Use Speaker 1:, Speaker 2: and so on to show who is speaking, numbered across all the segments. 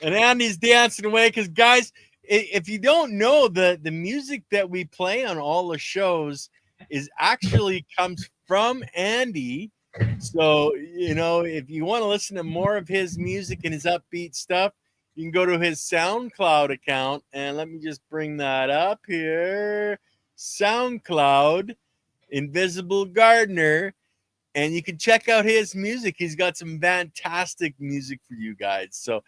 Speaker 1: And Andy's dancing away because, guys, if you don't know, the music that we play on all the shows is actually comes from Andy. So, if you want to listen to more of his music and his upbeat stuff, you can go to his SoundCloud account. And let me just bring that up here. SoundCloud, Invisible Gardener. And you can check out his music. He's got some fantastic music for you guys. So,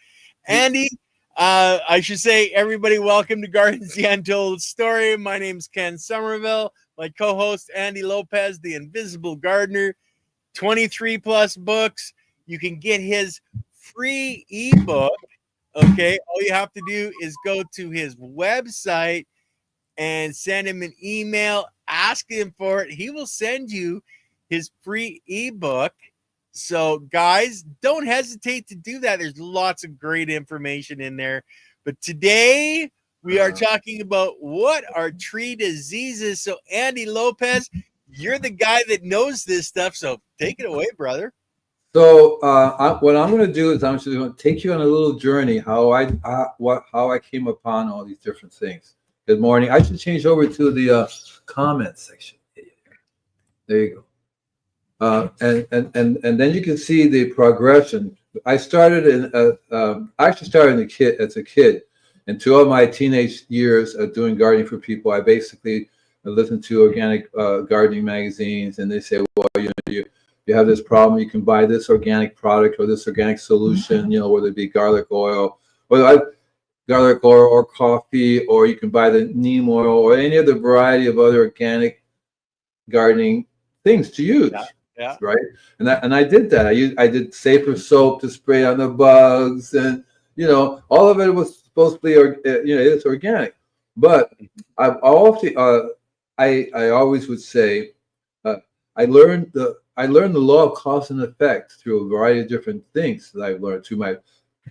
Speaker 1: Andy, I should say, everybody, welcome to Gardens, the Untold Story. My name's Ken Somerville. My co-host, Andy Lopez, the Invisible Gardener. 23 plus books. You can get his free ebook. Okay, all you have to do is go to his website and send him an email, ask him for it. He will send you his free ebook. So, guys, don't hesitate to do that. There's lots of great information in there. But today we are talking about what are tree diseases. So, Andy Lopez, you're the guy that knows this stuff. So, take it away, brother.
Speaker 2: So, what I'm going to do is I'm just going to take you on a little journey how I came upon all these different things. Good morning. I should change over to the comment section. There you go. And then you can see the progression. I started as a kid, and throughout my teenage years of doing gardening for people, I basically listened to organic gardening magazines, and they say, well, you have this problem, you can buy this organic product or this organic solution, whether it be garlic oil or coffee, or you can buy the neem oil or any other variety of other organic gardening things to use.
Speaker 1: Yeah.
Speaker 2: Right. And I did that. I did safer soap to spray on the bugs, and all of it was supposed to be it's organic. But I always would say I learned the law of cause and effect through a variety of different things that I've learned through my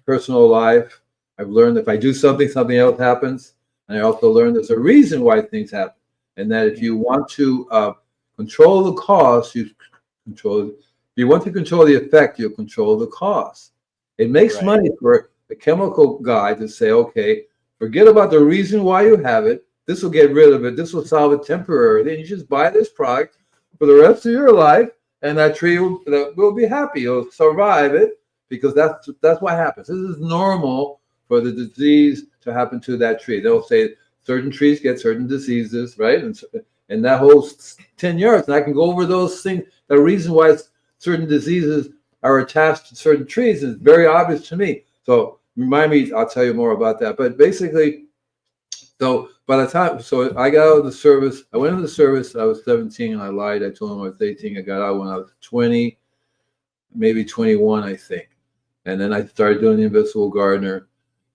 Speaker 2: personal life. I've learned if I do something, something else happens. And I also learned there's a reason why things happen. And that if you want to control the cause, you control. If you want to control the effect, you control the cause. It makes money for a chemical guy to say, okay, forget about the reason why you have it. This will get rid of it. This will solve it temporarily. And you just buy this product for the rest of your life, and that tree will be happy. It'll survive it, because that's what happens. This is normal for the disease to happen to that tree. They'll say certain trees get certain diseases, right? And that whole 10 yards, and I can go over those things. The reason why certain diseases are attached to certain trees is very obvious to me. So remind me, I'll tell you more about that. But basically, so by the time, I got out of the service, I went into the service, I was 17, and I lied. I told them I was 18. I got out when I was 20, maybe 21, I think. And then I started doing the Invisible Gardener.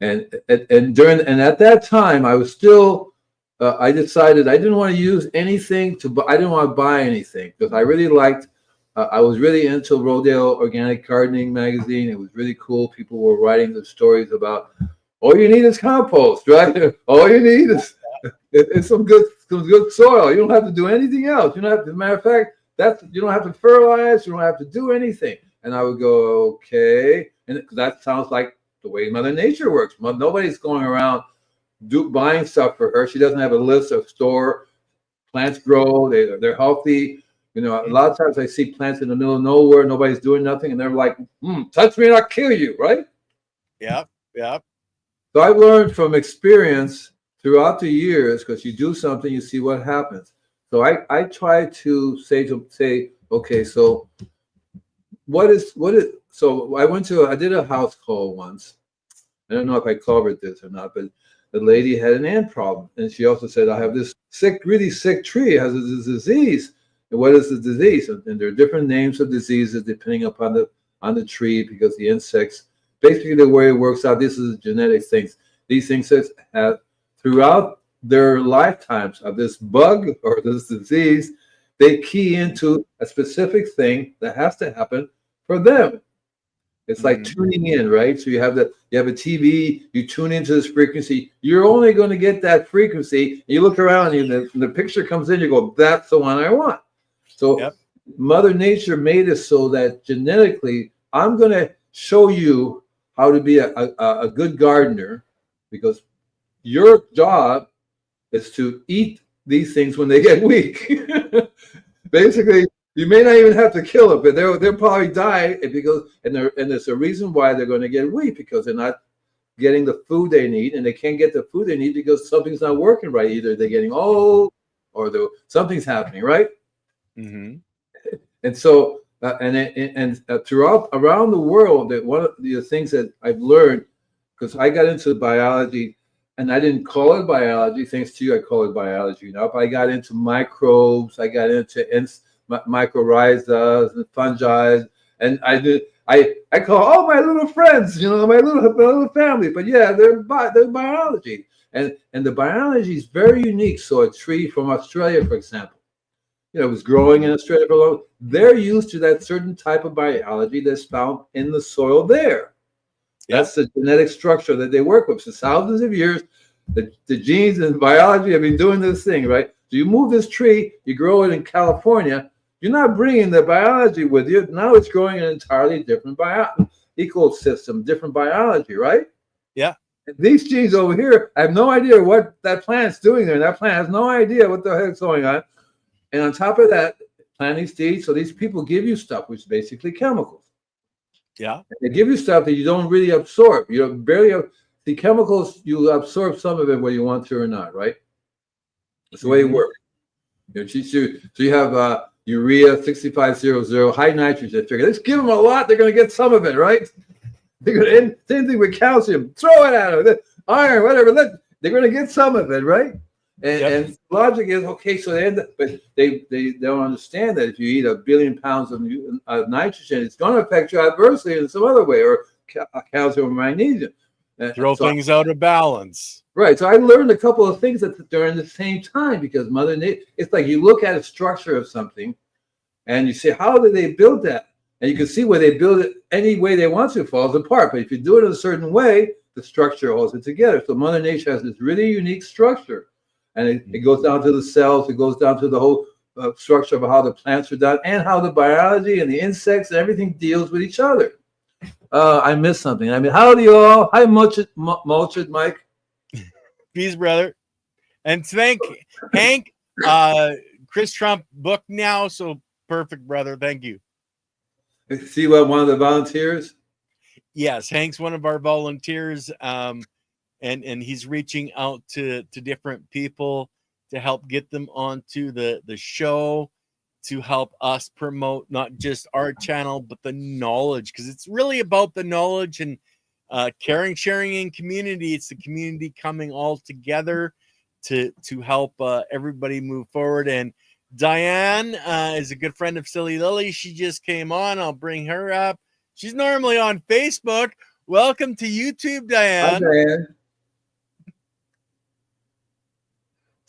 Speaker 2: And at that time, I was still, I decided I didn't want to use anything I didn't want to buy anything, because I really liked, I was really into Rodale Organic Gardening magazine. It was really cool. People were writing the stories about, all you need is compost, right? All you need is some good soil. You don't have to do anything else. You don't have to, as a matter of fact, you don't have to fertilize. You don't have to do anything. And I would go, okay. And that sounds like the way Mother Nature works. Nobody's going around buying stuff for her. She doesn't have a list of store. Plants grow. They're healthy. A lot of times I see plants in the middle of nowhere. Nobody's doing nothing. And they're like, touch me and I'll kill you, right?
Speaker 1: Yeah.
Speaker 2: So I've learned from experience throughout the years, because you do something, you see what happens. So I try to say, okay, so so I did a house call once. I don't know if I covered this or not, but the lady had an ant problem. And she also said, I have this really sick tree. It has a disease. And what is the disease? And there are different names of diseases depending upon the tree, because the insects, basically the way it works out, this is genetic things. These things have, throughout their lifetimes of this bug or this disease, they key into a specific thing that has to happen for them. It's like tuning in, right? So you have a TV, you tune into this frequency. You're only going to get that frequency. You look around, and the picture comes in, you go, that's the one I want. So Mother Nature made it so that genetically, I'm going to show you how to be a good gardener, because your job is to eat these things when they get weak. Basically, you may not even have to kill it, but they'll probably die because and there's a reason why they're going to get weak, because they're not getting the food they need, and they can't get the food they need because something's not working right. Either they're getting old or something's happening, right?
Speaker 1: Mm-hmm.
Speaker 2: And so throughout around the world, that one of the things that I've learned, because I got into biology, and I didn't call it biology, thanks to you, I call it biology now. But I got into microbes, I got into mycorrhizas and fungi, and I call all my little friends, my little family. But yeah, they're biology, and the biology is very unique. So a tree from Australia, for example, it was growing in Australia for a long. They're used to that certain type of biology that's found in the soil there. That's the genetic structure that they work with. So thousands of years, the genes and biology have been doing this thing, right? So you move this tree, you grow it in California, you're not bringing the biology with you. Now it's growing an entirely different ecosystem, different biology, right?
Speaker 1: Yeah.
Speaker 2: And these genes over here, I have no idea what that plant's doing there. That plant has no idea what the heck's going on. And on top of that, planting seeds, so these people give you stuff, which is basically chemicals.
Speaker 1: Yeah.
Speaker 2: They give you stuff that you don't really absorb. You barely have the chemicals, you absorb some of it whether you want to or not, right? That's the way it works. So you have urea 6500, high nitrogen. Figure, let's give them a lot, they're going to get some of it, right? Same thing with calcium. Throw it at them. Iron, whatever. They're going to get some of it, right? And logic is, okay, so they end up, but they don't understand that if you eat 1 billion pounds of nitrogen, it's going to affect you adversely in some other way, or calcium or magnesium.
Speaker 1: Throw things out of balance.
Speaker 2: Right. So I learned a couple of things during the same time, because Mother Nature, it's like you look at a structure of something and you say, how did they build that? And you can see where they build it any way they want to, it falls apart. But if you do it in a certain way, the structure holds it together. So Mother Nature has this really unique structure. And it goes down to the cells, it goes down to the whole structure of how the plants are done, and how the biology and the insects and everything deals with each other. I missed something. I mean, how do you all? Hi, Mulchard, Mike.
Speaker 1: Peace, brother. And thank Hank. Chris Trump book now, so perfect, brother. Thank you.
Speaker 2: See what one of the volunteers?
Speaker 1: Yes, Hank's one of our volunteers. And he's reaching out to different people to help get them onto the show, to help us promote not just our channel, but the knowledge, because it's really about the knowledge and caring, sharing, and community. It's the community coming all together to help everybody move forward. And Diane is a good friend of Silly Lily. She just came on. I'll bring her up. She's normally on Facebook. Welcome to YouTube, Diane.
Speaker 2: Hi, Diane.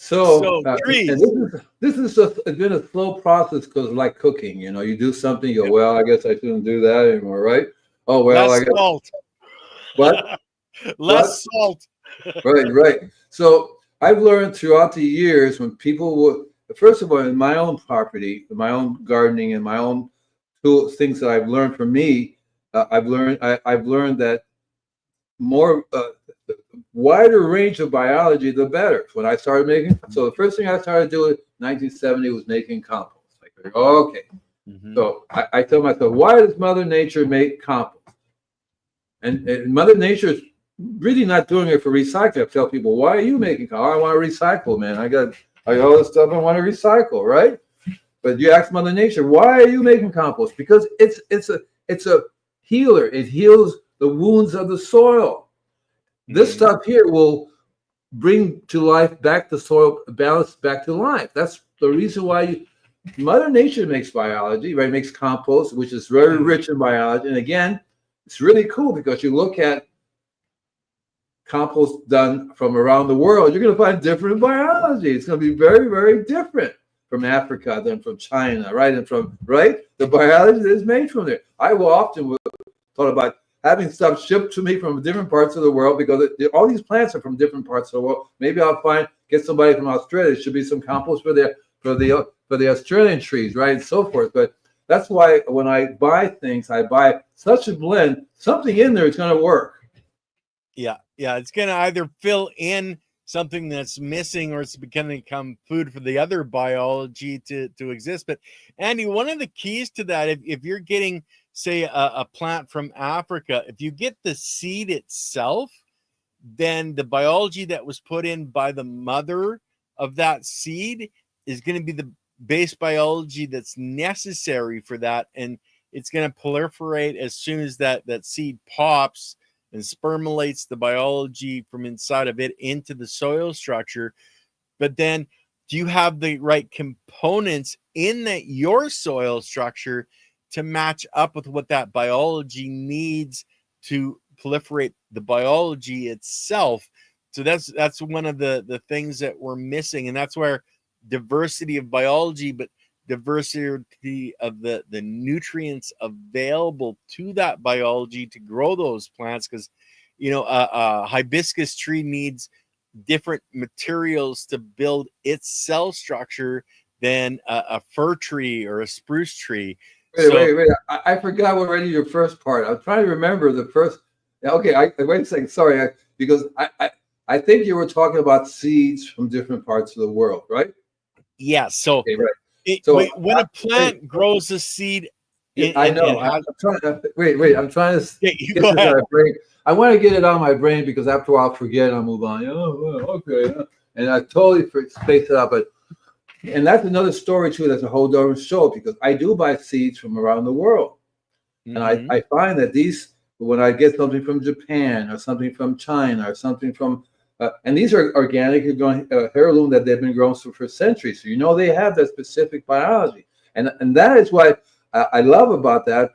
Speaker 2: So
Speaker 1: trees.
Speaker 2: This is been a slow process, because like cooking, you do something, you go, well, I guess I shouldn't do that anymore, right? Oh, well,
Speaker 1: less
Speaker 2: I guess.
Speaker 1: Salt.
Speaker 2: What?
Speaker 1: Less salt.
Speaker 2: Right. So I've learned throughout the years, when people would, first of all, in my own property, in my own gardening, and my own tools, things that I've learned from me, I've learned that more wider range of biology, the better. When I started making, so the first thing I started doing in 1970 was making compost. Like, okay. Mm-hmm. So I tell myself, why does Mother Nature make compost? And Mother Nature is really not doing it for recycling. I tell people, why are you making compost? I want to recycle, man. I got all this stuff I want to recycle, right? But you ask Mother Nature, why are you making compost? Because it's a healer. It heals the wounds of the soil. This stuff here will bring to life back the soil, balance back to life. That's the reason why Mother Nature makes biology, right? Makes compost, which is very rich in biology. And again, it's really cool, because you look at compost done from around the world, you're going to find different biology. It's going to be very, very different from Africa than from China, right? And from, the biology that is made from there. I will often thought about having stuff shipped to me from different parts of the world, because all these plants are from different parts of the world. Maybe I'll get somebody from Australia. There should be some compost for the Australian trees, right, and so forth. But that's why when I buy things, I buy such a blend. Something in there is going to work.
Speaker 1: Yeah, it's going to either fill in something that's missing, or it's going to become food for the other biology to exist. But Andy, one of the keys to that, if you're getting, say, a plant from Africa, if you get the seed itself, then the biology that was put in by the mother of that seed is going to be the base biology that's necessary for that, and it's going to proliferate as soon as that seed pops and spermulates the biology from inside of it into the soil structure. But then, do you have the right components in your soil structure to match up with what that biology needs to proliferate the biology itself? So that's one of the things that we're missing, and that's where diversity of biology, but diversity of the nutrients available to that biology to grow those plants. Because a hibiscus tree needs different materials to build its cell structure than a fir tree or a spruce tree.
Speaker 2: Wait. I forgot already your first part. I'm trying to remember the first. Okay, wait a second. Sorry, because I think you were talking about seeds from different parts of the world, right?
Speaker 1: Yeah. So,
Speaker 2: okay, right.
Speaker 1: When a plant grows a seed,
Speaker 2: I know. I'm trying to wait. I'm trying to get this out of my brain. I want to get it out of my brain because after a while I'll forget and I'll move on. Okay. And I totally spaced it out. And that's another story too. That's a whole different show, because I do buy seeds from around the world. And I find that when I get something from Japan or something from China or something from, and these are organic heirloom that they've been growing for centuries. So they have that specific biology. And that is what I love about that,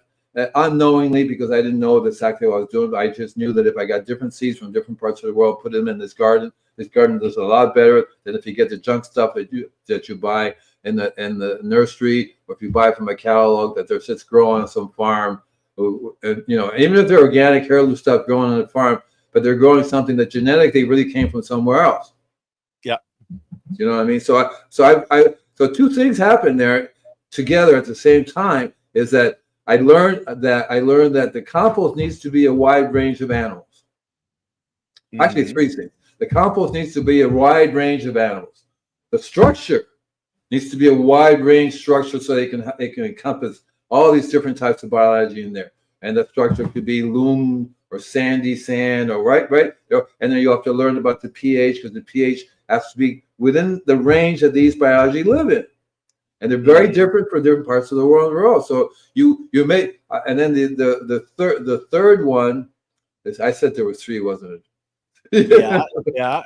Speaker 2: unknowingly, because I didn't know exactly what I was doing. But I just knew that if I got different seeds from different parts of the world, put them in this garden does a lot better than if you get the junk stuff that you buy in the nursery, or if you buy from a catalog that there's just growing on some farm. Even if they're organic heirloom stuff growing on a farm, but they're growing something that genetically really came from somewhere else.
Speaker 1: Yeah.
Speaker 2: You know what I mean? So two things happen there together at the same time, is that I learned that the compost needs to be a wide range of animals. Actually, three things. The compost needs to be a wide range of animals. The structure needs to be a wide range structure, so it can encompass all these different types of biology in there. And the structure could be loam or sandy sand, or right. And then you have to learn about the pH, because the pH has to be within the range that these biology live in. And they're very different for different parts of the world. So you may, and then the third one is, I said there was three, wasn't it?
Speaker 1: Yeah.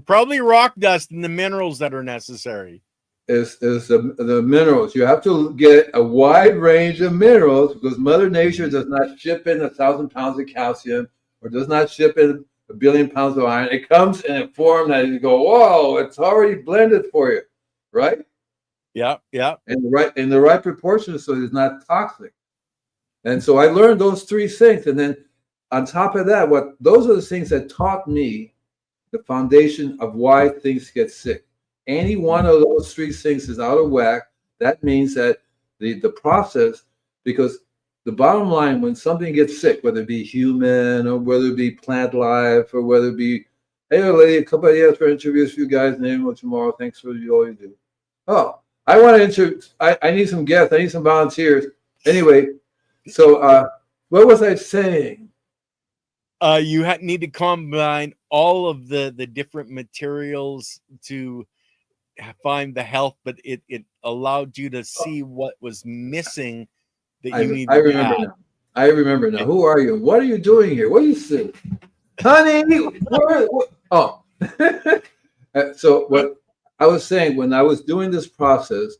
Speaker 1: Probably rock dust and the minerals that are necessary.
Speaker 2: Is the minerals. You have to get a wide range of minerals, because Mother Nature does not ship in 1,000 pounds of calcium, or does not ship in 1 billion pounds of iron. It comes in a form that you go, whoa, it's already blended for you, right?
Speaker 1: Yeah.
Speaker 2: In the right proportion, so it's not toxic. And so I learned those three things, and then on top of that, those are the things that taught me the foundation of why things get sick. Any one of those three things is out of whack. That means that the process, because the bottom line, when something gets sick, whether it be human or whether it be plant life or whether it be, hey, lady, a couple of years for interviews for you guys, name tomorrow. Thanks for all you do. Oh, I want to interview. I need some guests. I need some volunteers. Anyway, so what was I saying?
Speaker 1: You need to combine all of the different materials to find the health, but it allowed you to see what was missing that you needed.
Speaker 2: I remember now. Who are you? What are you doing here? What are you saying? Honey, oh. So what I was saying, when I was doing this process,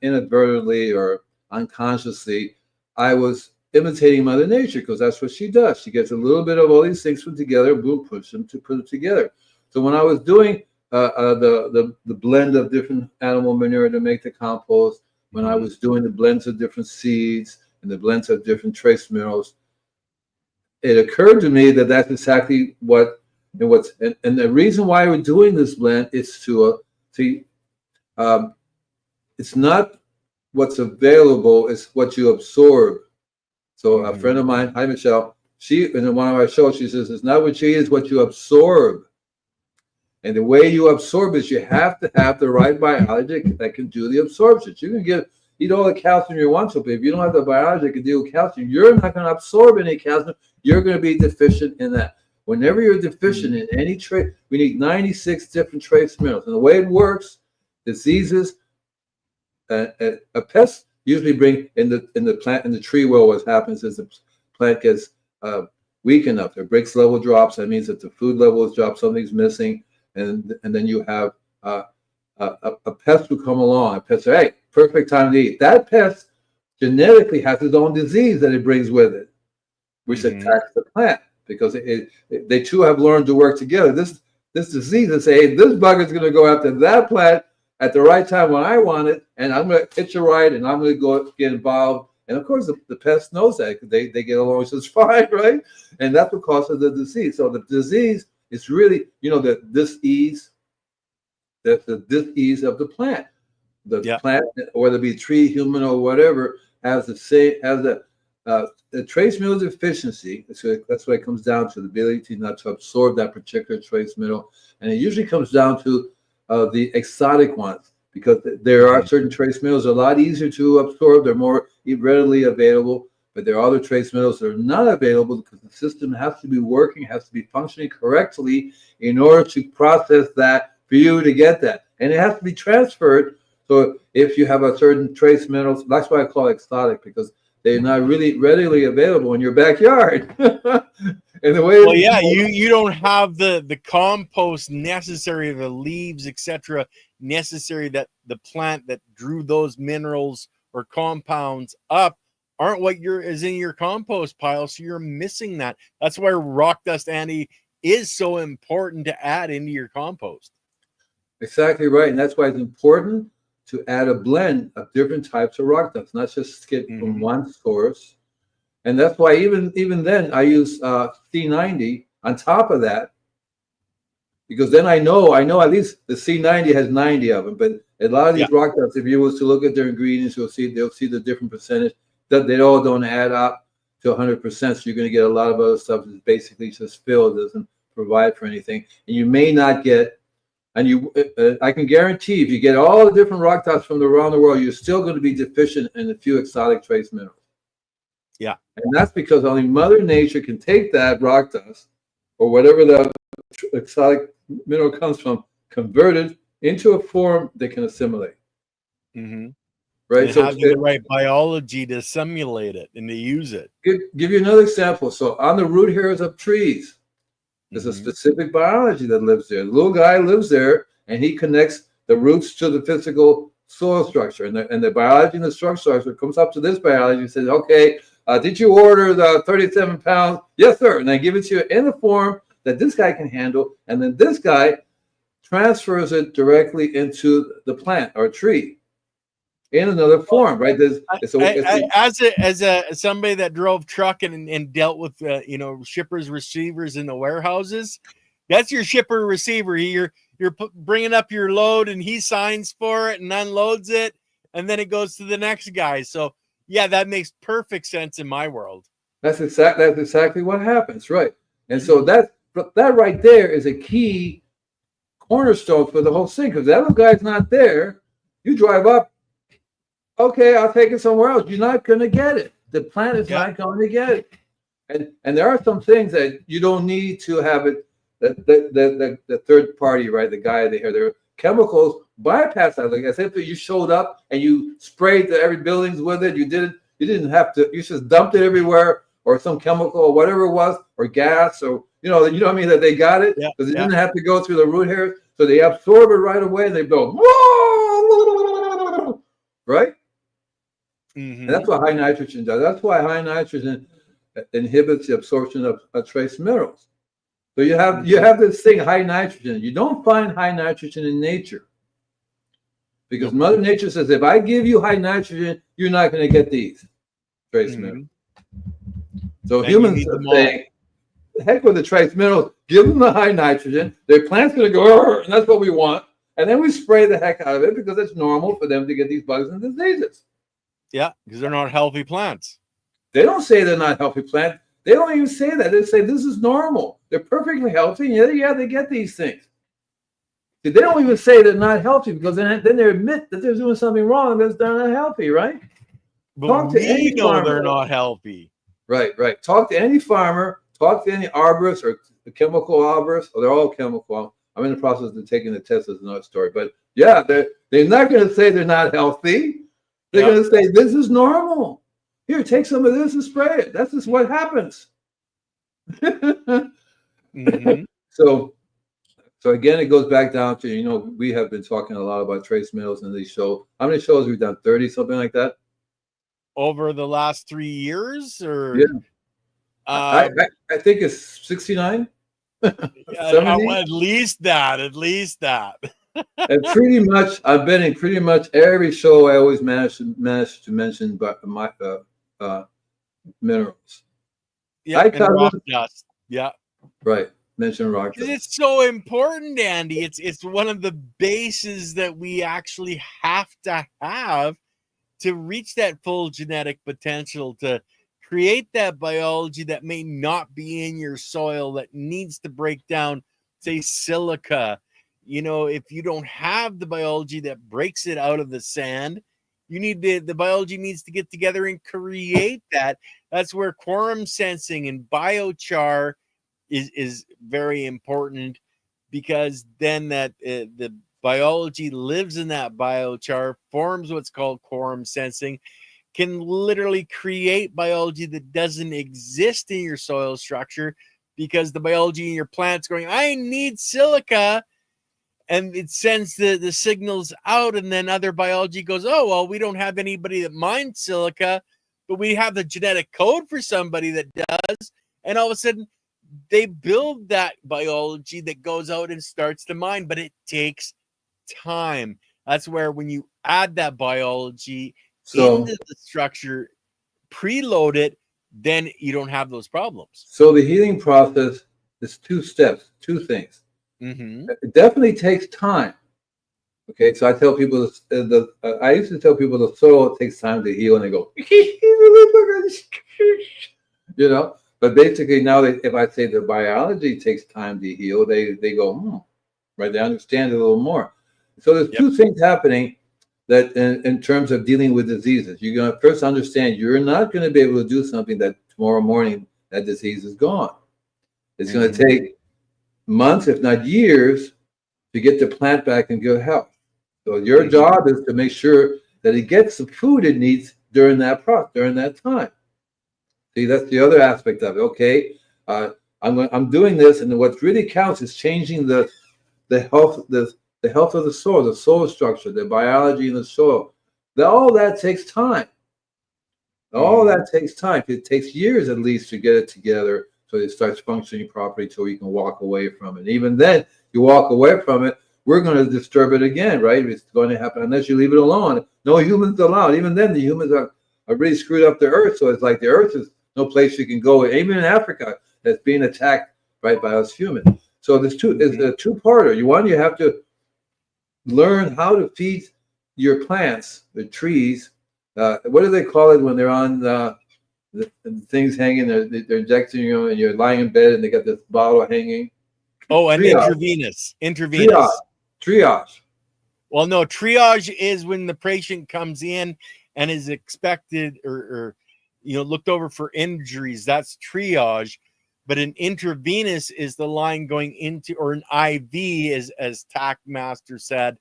Speaker 2: inadvertently or unconsciously, I was imitating Mother Nature, because that's what she does. She gets a little bit of all these things put together, boom, push them to put it together. So when I was doing the blend of different animal manure to make the compost, when I was doing the blends of different seeds and the blends of different trace minerals, it occurred to me that that's exactly what and the reason why we're doing this blend is it's not what's available is what you absorb. So a friend of mine, hi Michelle, she in one of our shows, she says, it's not what you eat, it's what you absorb. And the way you absorb is you have to have the right biology that can do the absorption. You can eat all the calcium you want to, but if you don't have the biology that can deal with calcium, you're not going to absorb any calcium. You're going to be deficient in that. Whenever you're deficient in any trace, we need 96 different trace minerals. And the way it works, diseases, a pest usually bring in the plant, in the tree. Well, what happens is the plant gets weak enough. Their Brix level drops. That means that the food level is dropped. Something's missing, and then you have a pest who come along. A pest say, "Hey, perfect time to eat." That pest genetically has its own disease that it brings with it, which attacks the plant because they two have learned to work together. This disease is say, "Hey, this bug is going to go after that plant at the right time when I want it, and I'm going to hitch a ride, and I'm going to go get involved." And of course, the pest knows that because they get along just fine, right? And that's what causes the disease. So the disease is really, the dis-ease, the dis-ease of the plant. The plant, whether it be tree, human, or whatever, has the trace mineral deficiency. So that's what it comes down to, the ability not to absorb that particular trace mineral. And it usually comes down to the exotic ones, because there are certain trace minerals that are a lot easier to absorb. They're more readily available, but there are other trace minerals that are not available because the system has to be working, has to be functioning correctly in order to process that for you to get that. And it has to be transferred. So if you have a certain trace minerals, that's why I call it exotic, because they're not really readily available in your backyard. And the way
Speaker 1: you don't have the compost necessary, the leaves, etc., necessary, that the plant that drew those minerals or compounds up aren't what is in your compost pile, so you're missing that. That's why rock dust, Andy, is so important to add into your compost.
Speaker 2: Exactly right, and that's why it's important to add a blend of different types of rock dust, not just get from one source. And that's why even then I use C90 on top of that, because then I know at least the C90 has 90 of them. But a lot of these rock dusts, if you was to look at their ingredients, they'll see the different percentage, that they all don't add up to 100%. So you're going to get a lot of other stuff that's basically just fill, doesn't provide for anything, and you may not get. And I can guarantee, if you get all the different rock dusts from around the world, you're still going to be deficient in a few exotic trace minerals.
Speaker 1: Yeah.
Speaker 2: And that's because only Mother Nature can take that rock dust, or whatever the exotic mineral comes from, converted into a form they can assimilate. Right?
Speaker 1: And so having the right biology to assimilate it and to use it.
Speaker 2: Give you another example. So on the root hairs of trees, there's a specific biology that lives there. The little guy lives there, and he connects the roots to the physical soil structure. And the biology and the structure comes up to this biology and says, okay, did you order the 37 pounds? Yes, sir. And I give it to you in the form that this guy can handle. And then this guy transfers it directly into the plant or tree in another form, right?
Speaker 1: As somebody that drove truck and dealt with shippers, receivers in the warehouses, that's your shipper receiver. You're bringing up your load, and he signs for it and unloads it, and then it goes to the next guy. So yeah, that makes perfect sense in my world.
Speaker 2: That's exactly what happens, right? And so that right there is a key cornerstone for the whole thing, because that little guy's not there. You drive up, okay, I'll take it somewhere else. You're not going to get it. The plant is not going to get it. And there are some things that you don't need to have it. The third party, right? The guy there. There are chemicals bypass that. Like I said, if you showed up and you sprayed every buildings with it, you didn't have to. You just dumped it everywhere, or some chemical or whatever it was, or gas, or you know what I mean, that they got it because it didn't have to go through the root hairs, so they absorb it right away and they go, whoa, right? And that's what high nitrogen does. That's why high nitrogen inhibits the absorption of trace minerals. So you have this thing, high nitrogen. You don't find high nitrogen in nature, because Mother Nature says, if I give you high nitrogen, you're not going to get these trace minerals. So humans are saying, the heck with the trace minerals, give them the high nitrogen. Their plant's going to go, and that's what we want. And then we spray the heck out of it because it's normal for them to get these bugs and diseases.
Speaker 1: Yeah, because they're not healthy plants.
Speaker 2: They don't say they're not healthy plants. They don't even say that. They say this is normal. They're perfectly healthy. Yeah, they get these things. See, they don't even say they're not healthy because then they admit that they're doing something wrong. That's they're not healthy, right?
Speaker 1: But
Speaker 2: Talk to
Speaker 1: we
Speaker 2: any
Speaker 1: know
Speaker 2: farmer.
Speaker 1: they're not healthy.
Speaker 2: Right. Talk to any farmer. Talk to any arborist or chemical arborist. Oh, they're all chemical. I'm in the process of taking the test. Is another story. But yeah, they're not going to say they're not healthy. They're going to say this is normal. Here, take some of this and spray it. That's just what happens.
Speaker 1: Mm-hmm.
Speaker 2: So again, it goes back down to, we have been talking a lot about trace minerals in these shows. How many shows have we done? 30, something like that?
Speaker 1: Over the last 3 years, or
Speaker 2: yeah, I think it's 69, 70.
Speaker 1: at least that.
Speaker 2: And pretty much, I've been in pretty much every show. I always manage to mention, my minerals.
Speaker 1: Yeah, and rock dust. Yeah,
Speaker 2: right. Mention rock dust.
Speaker 1: It's so important, Andy. It's one of the bases that we actually have to reach that full genetic potential, to create that biology that may not be in your soil, that needs to break down, say, silica. If you don't have the biology that breaks it out of the sand, you need the biology needs to get together and create that. That's where quorum sensing and biochar is very important, because then that the biology lives in that biochar, forms what's called quorum sensing, can literally create biology that doesn't exist in your soil structure, because the biology in your plant's going, I need silica, and it sends the signals out, and then other biology goes, oh, well, we don't have anybody that mines silica, but we have the genetic code for somebody that does, and all of a sudden they build that biology that goes out and starts to mine, but it takes time. That's where when you add that biology into the structure, preload it, then you don't have those problems.
Speaker 2: So the healing process is 2 steps, 2 things.
Speaker 1: Mm-hmm.
Speaker 2: It definitely takes time. Okay, so I tell people I used to tell people the soil takes time to heal, and they go, But basically now, if I say the biology takes time to heal, they go, right? They understand it a little more. So there's 2 things happening that in terms of dealing with diseases. You're going to first understand you're not going to be able to do something that tomorrow morning that disease is gone. It's going to take months, if not years, to get the plant back in good health. So your job is to make sure that it gets the food it needs during that process, during that time. See, that's the other aspect of it. Okay, I'm doing this, and what really counts is changing the health of the soil structure, the biology in the soil. All that takes time. All that takes time. It takes years at least to get it together so it starts functioning properly, so you can walk away from it. Even then, you walk away from it, we're going to disturb it again, right? It's going to happen unless you leave it alone. No humans allowed. Even then, the humans are really screwed up the earth. So it's like the earth is no place you can go. Even in Africa, that's being attacked right by us humans. So there's a 2-parter. You have to learn how to feed your plants, the trees. What do they call it when they're on the things hanging? They're injecting you, and you're lying in bed, and they got this bottle hanging.
Speaker 1: Oh, and intravenous.
Speaker 2: Triage.
Speaker 1: Well, no, triage is when the patient comes in and is expected or looked over for injuries. That's triage. But an intravenous is the line going into, or an IV, as TAC Master said.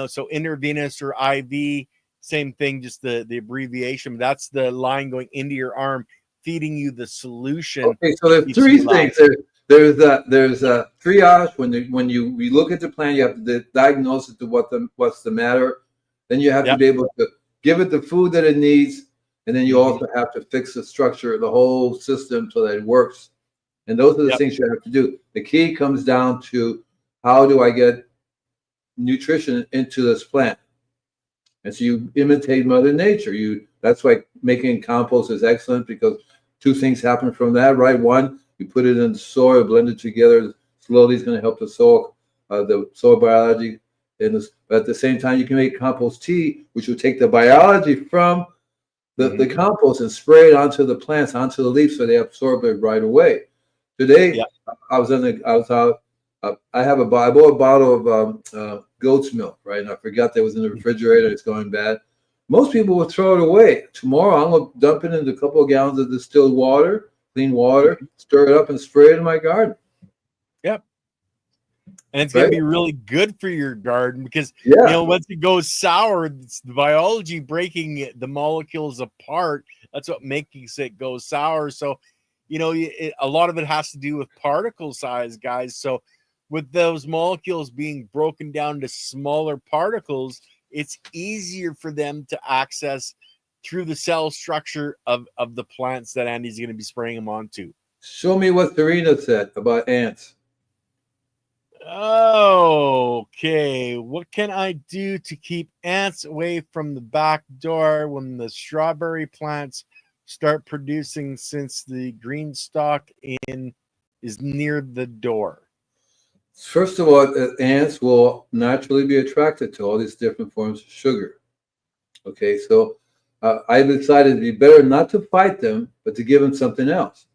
Speaker 1: So intravenous or IV, same thing, just the abbreviation. That's the line going into your arm, feeding you the solution.
Speaker 2: Okay, so there's 3 things. There's a triage. When you look at the plant, you have to diagnose it to what's the matter. Then you have to be able to give it the food that it needs, and then you also have to fix the structure, the whole system, so that it works. And those are the things you have to do. The key comes down to, how do I get nutrition into this plant? And so you imitate Mother Nature. That's why making compost is excellent, because 2 things happen from that, right? One, you put it in the soil, blend it together. Slowly, it's going to help the soil biology. But at the same time, you can make compost tea, which will take the biology from the compost and spray it onto the plants, onto the leaves, so they absorb it right away. Today, I was out. I bought a bottle of goat's milk, right? And I forgot that was in the refrigerator. It's going bad. Most people will throw it away. Tomorrow, I'm going to dump it into a couple of gallons of distilled water, clean water, stir it up, and spray it in my garden.
Speaker 1: Yep. And it's going to be really good for your garden because, once it goes sour, it's the biology breaking the molecules apart. That's what makes it go sour. So, a lot of it has to do with particle size, guys. So with those molecules being broken down to smaller particles, it's easier for them to access through the cell structure of the plants that Andy's going to be spraying them onto.
Speaker 2: Show me what Serena said about ants.
Speaker 1: Okay, what can I do to keep ants away from the back door when the strawberry plants start producing, since the green stalk is near the door?
Speaker 2: First of all, ants will naturally be attracted to all these different forms of sugar. Okay, so I decided it'd be better not to fight them, but to give them something else.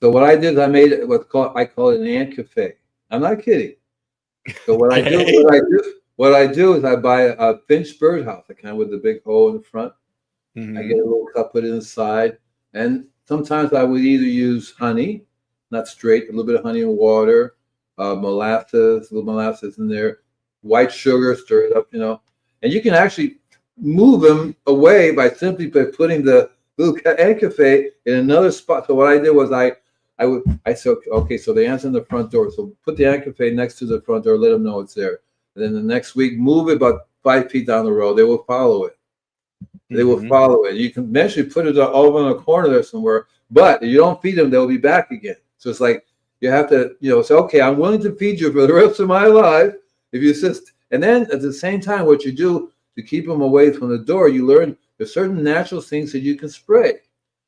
Speaker 2: So what I did is I made I call it an ant cafe. I'm not kidding. So what I do is I buy a Finch birdhouse, with the big hole in the front. I get a little cup, put it inside, and sometimes I would either use honey, not straight, a little bit of honey and water, molasses, a little molasses in there, white sugar, stir it up, and you can actually move them away by simply putting the little ant cafe in another spot. So what I did was I said, okay, so the ant's in the front door, so put the ant cafe next to the front door, let them know it's there. And then the next week, move it about 5 feet down the road. They will follow it. They will follow it. You can eventually put it over in a corner there somewhere, but if you don't feed them, they'll be back again. So it's like you have to, say, okay, I'm willing to feed you for the rest of my life if you assist. And then at the same time, what you do to keep them away from the door, you learn there's certain natural things that you can spray.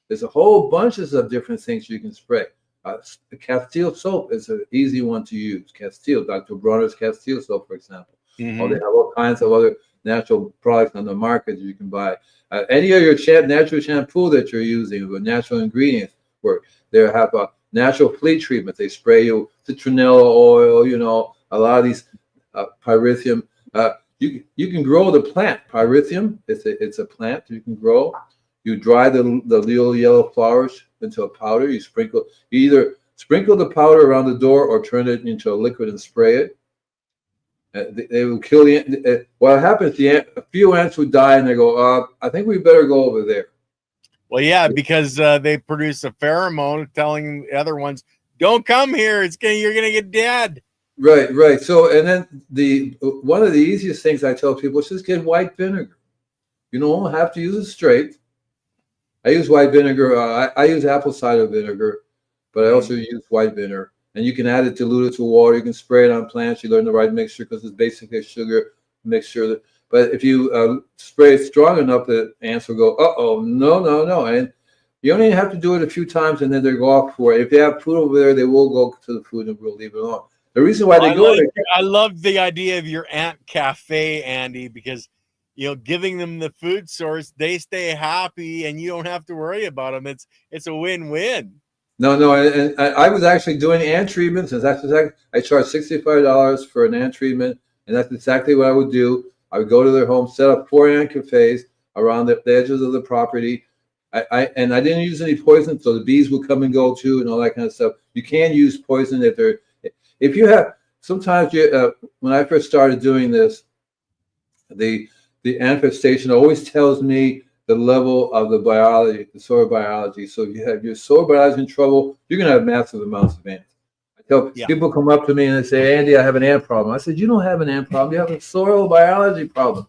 Speaker 2: There's a whole bunches of different things you can spray. The Castile soap is an easy one to use. Castile, Dr. Bronner's Castile soap, for example. Or they have all kinds of other natural products on the market that you can buy. Any of your natural shampoo that you're using with natural ingredients work. They have a natural flea treatment. They spray you citronella oil, a lot of these pyrethrum. You can grow the plant. Pyrethrum, it's a plant you can grow. You dry the little yellow flowers into a powder. You either sprinkle the powder around the door or turn it into a liquid and spray it. They will kill the ant. What happens, a few ants would die and they go, I think we better go over there.
Speaker 1: Well, yeah, because they produce a pheromone telling the other ones, don't come here. You're going to get dead.
Speaker 2: Right. So, and then one of the easiest things I tell people is just get white vinegar. You don't have to use it straight. I use white vinegar. I use apple cider vinegar, but I also use white vinegar. And you can add it diluted to water. You can spray it on plants. You learn the right mixture because it's basically a sugar mixture. But if you spray it strong enough, the ants will go, no. And you only have to do it a few times, and then they go off for it. If you have food over there, they will go to the food and we'll leave it alone. The reason why they go there.
Speaker 1: I love the idea of your ant cafe, Andy, because giving them the food source, they stay happy, and you don't have to worry about them. It's a win-win.
Speaker 2: No, and I was actually doing ant treatments, and I charge $65 for an ant treatment, and that's exactly what I would do. I would go to their home, set up 4 ant cafes around the edges of the property. I didn't use any poison, so the bees would come and go too, and all that kind of stuff. You can use poison if you have. Sometimes when I first started doing this, the infestation always tells me the level of the biology, the soil biology. So if you have your soil biology in trouble, you're going to have massive amounts of ants. People come up to me and they say, Andy, I have an ant problem. I said, you don't have an ant problem. You have a soil biology problem.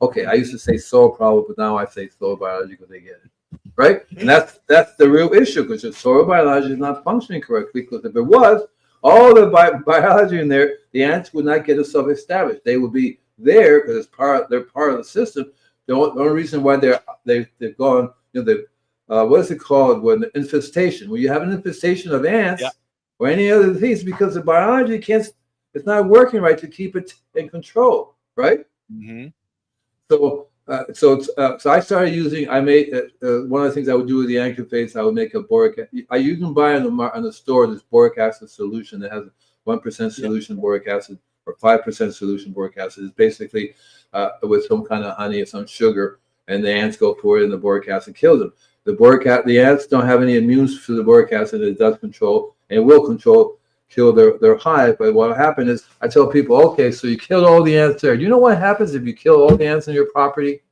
Speaker 2: Okay, I used to say soil problem, but now I say soil biology because they get it. Right? And that's the real issue, because your soil biology is not functioning correctly, because if it was, all the biology in there, the ants would not get itself established. They would be there because they're part of the system. The only reason why they've gone, what is it called when the infestation? When you have an infestation of ants or any other disease, because the biology it's not working right to keep it in control, right?
Speaker 1: Mm-hmm.
Speaker 2: So So I started using. I made one of the things I would do with the activates. I would make a boric. You can buy on the store this boric acid solution that has 1% solution boric acid or 5% solution boric acid. It's basically with some kind of honey or some sugar, and the ants go for it, and the boric acid kills them. The ants don't have any immune to the boric acid. It does control and will kill their hive. But what happened is, I tell people, okay, so you killed all the ants there. Do you know what happens if you kill all the ants in your property?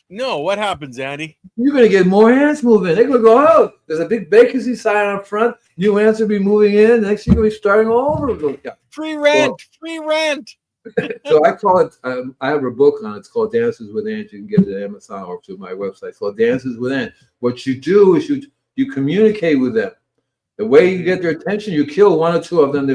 Speaker 1: No, what happens, Andy?
Speaker 2: You're going to get more ants moving. They're going to go out. There's a big vacancy sign out front. New ants will be moving in. Next, you're going to be starting all over. Yeah.
Speaker 1: Free rent, free rent.
Speaker 2: So I call it, I have a book on it. It's called Dances with Ants. You can get it at Amazon or through my website. It's called Dances with Ants. What you do is you communicate with them. The way you get their attention, you kill one or two of them.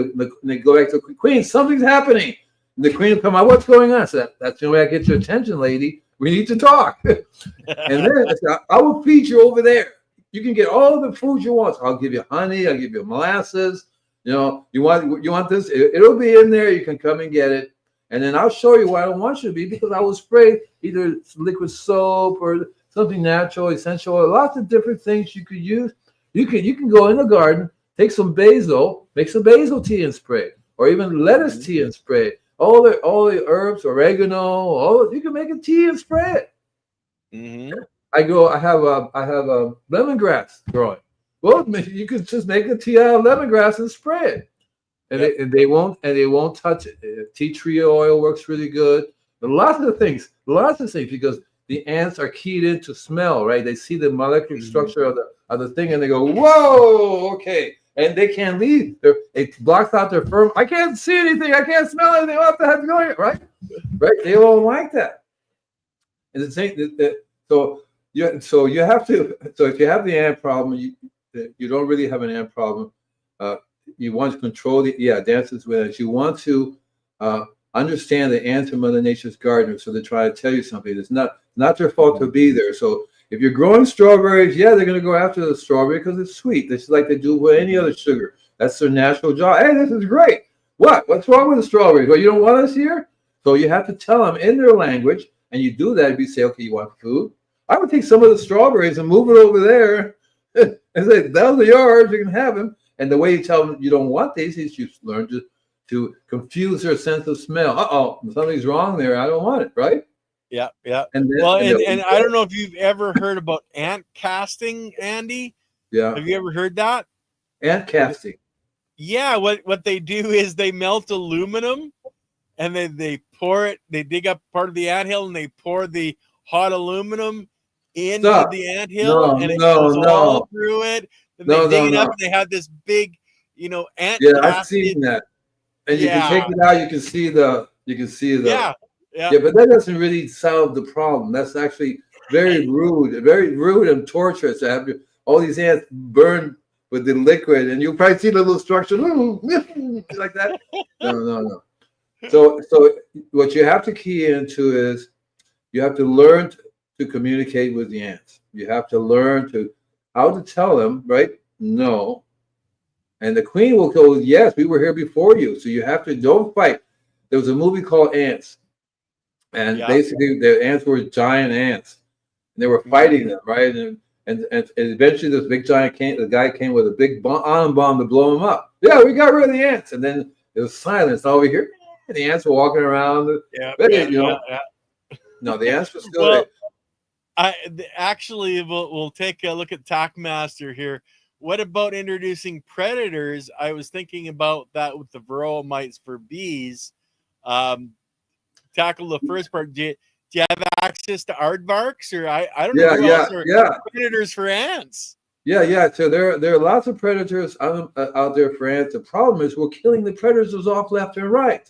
Speaker 2: They go back to the queen. Something's happening. And the queen will come out. What's going on? So that's the way I get your attention, lady. We need to talk. And then I will feed you over there. You can get all the food you want. So I'll give you honey. I'll give you molasses. You know, you want this? It'll be in there. You can come and get it. And then I'll show you what I don't want you to be, because I will spray either liquid soap or something natural, essential oil, lots of different things you could use. You can go in the garden, take some basil, make some basil tea and spray, or even lettuce tea and spray. All the herbs, oregano, you can make a tea and spray it. Mm-hmm. I have a lemongrass growing. Well, you could just make a tea out of lemongrass and spray it. And they won't touch it. Tea tree oil works really good. But lots of things, because the ants are keyed into smell, right? They see the molecular structure of the thing, and they go, whoa, okay. And they can't leave. It blocks out their firm. I can't see anything. I can't smell anything. What the heck's going on, right? Right? They don't like that. And the same. So you have to. So if you have the ant problem, you don't really have an ant problem. You want to control dances with ants. You want to understand the ants are Mother Nature's gardener, so they try to tell you something. It's not their fault to be there. So if you're growing strawberries, they're going to go after the strawberry because it's sweet. It's like they do with any other sugar. That's their natural job. Hey, this is great. What's wrong with the strawberries? Well, you don't want us here? So you have to tell them in their language, and you do that if you say, okay, you want food? I would take some of the strawberries and move it over there and say, those are yours. You can have them. And the way you tell them you don't want these is you learn to confuse their sense of smell. Uh-oh, something's wrong there. I don't want it, right?
Speaker 1: Yeah. And I don't know if you've ever heard about ant casting, Andy.
Speaker 2: Yeah.
Speaker 1: Have you ever heard that?
Speaker 2: Ant casting.
Speaker 1: Yeah, what they do is they melt aluminum, and then they pour it. They dig up part of the anthill, and they pour the hot aluminum into the anthill, and it goes all through it. Then they dig it up, and they have this big, ant.
Speaker 2: Yeah, I've seen that. And you can take it out. You can see the. Yeah, but that doesn't really solve the problem. That's actually very rude and torturous to have all these ants burn with the liquid, and you'll probably see the little structure like that. No. So what you have to key into is you have to learn to communicate with the ants. You have to learn how to tell them, right? No. And the queen will go, yes, we were here before you. So you have to, don't fight. There was a movie called Ants. And basically the ants were giant ants. And they were fighting them, right? And eventually this big giant the guy came with a big atom bomb to blow them up. Yeah, we got rid of the ants. And then it was silence over here. And the ants were walking around. No, the ants were still there.
Speaker 1: Actually, we'll take a look at Tackmaster here. What about introducing predators? I was thinking about that with the varroa mites for bees. Tackle the first part. Do you have access to aardvarks, or I don't know who else are predators for ants? Yeah. So there are lots of predators out there for ants. The problem is we're killing the predators off left and right.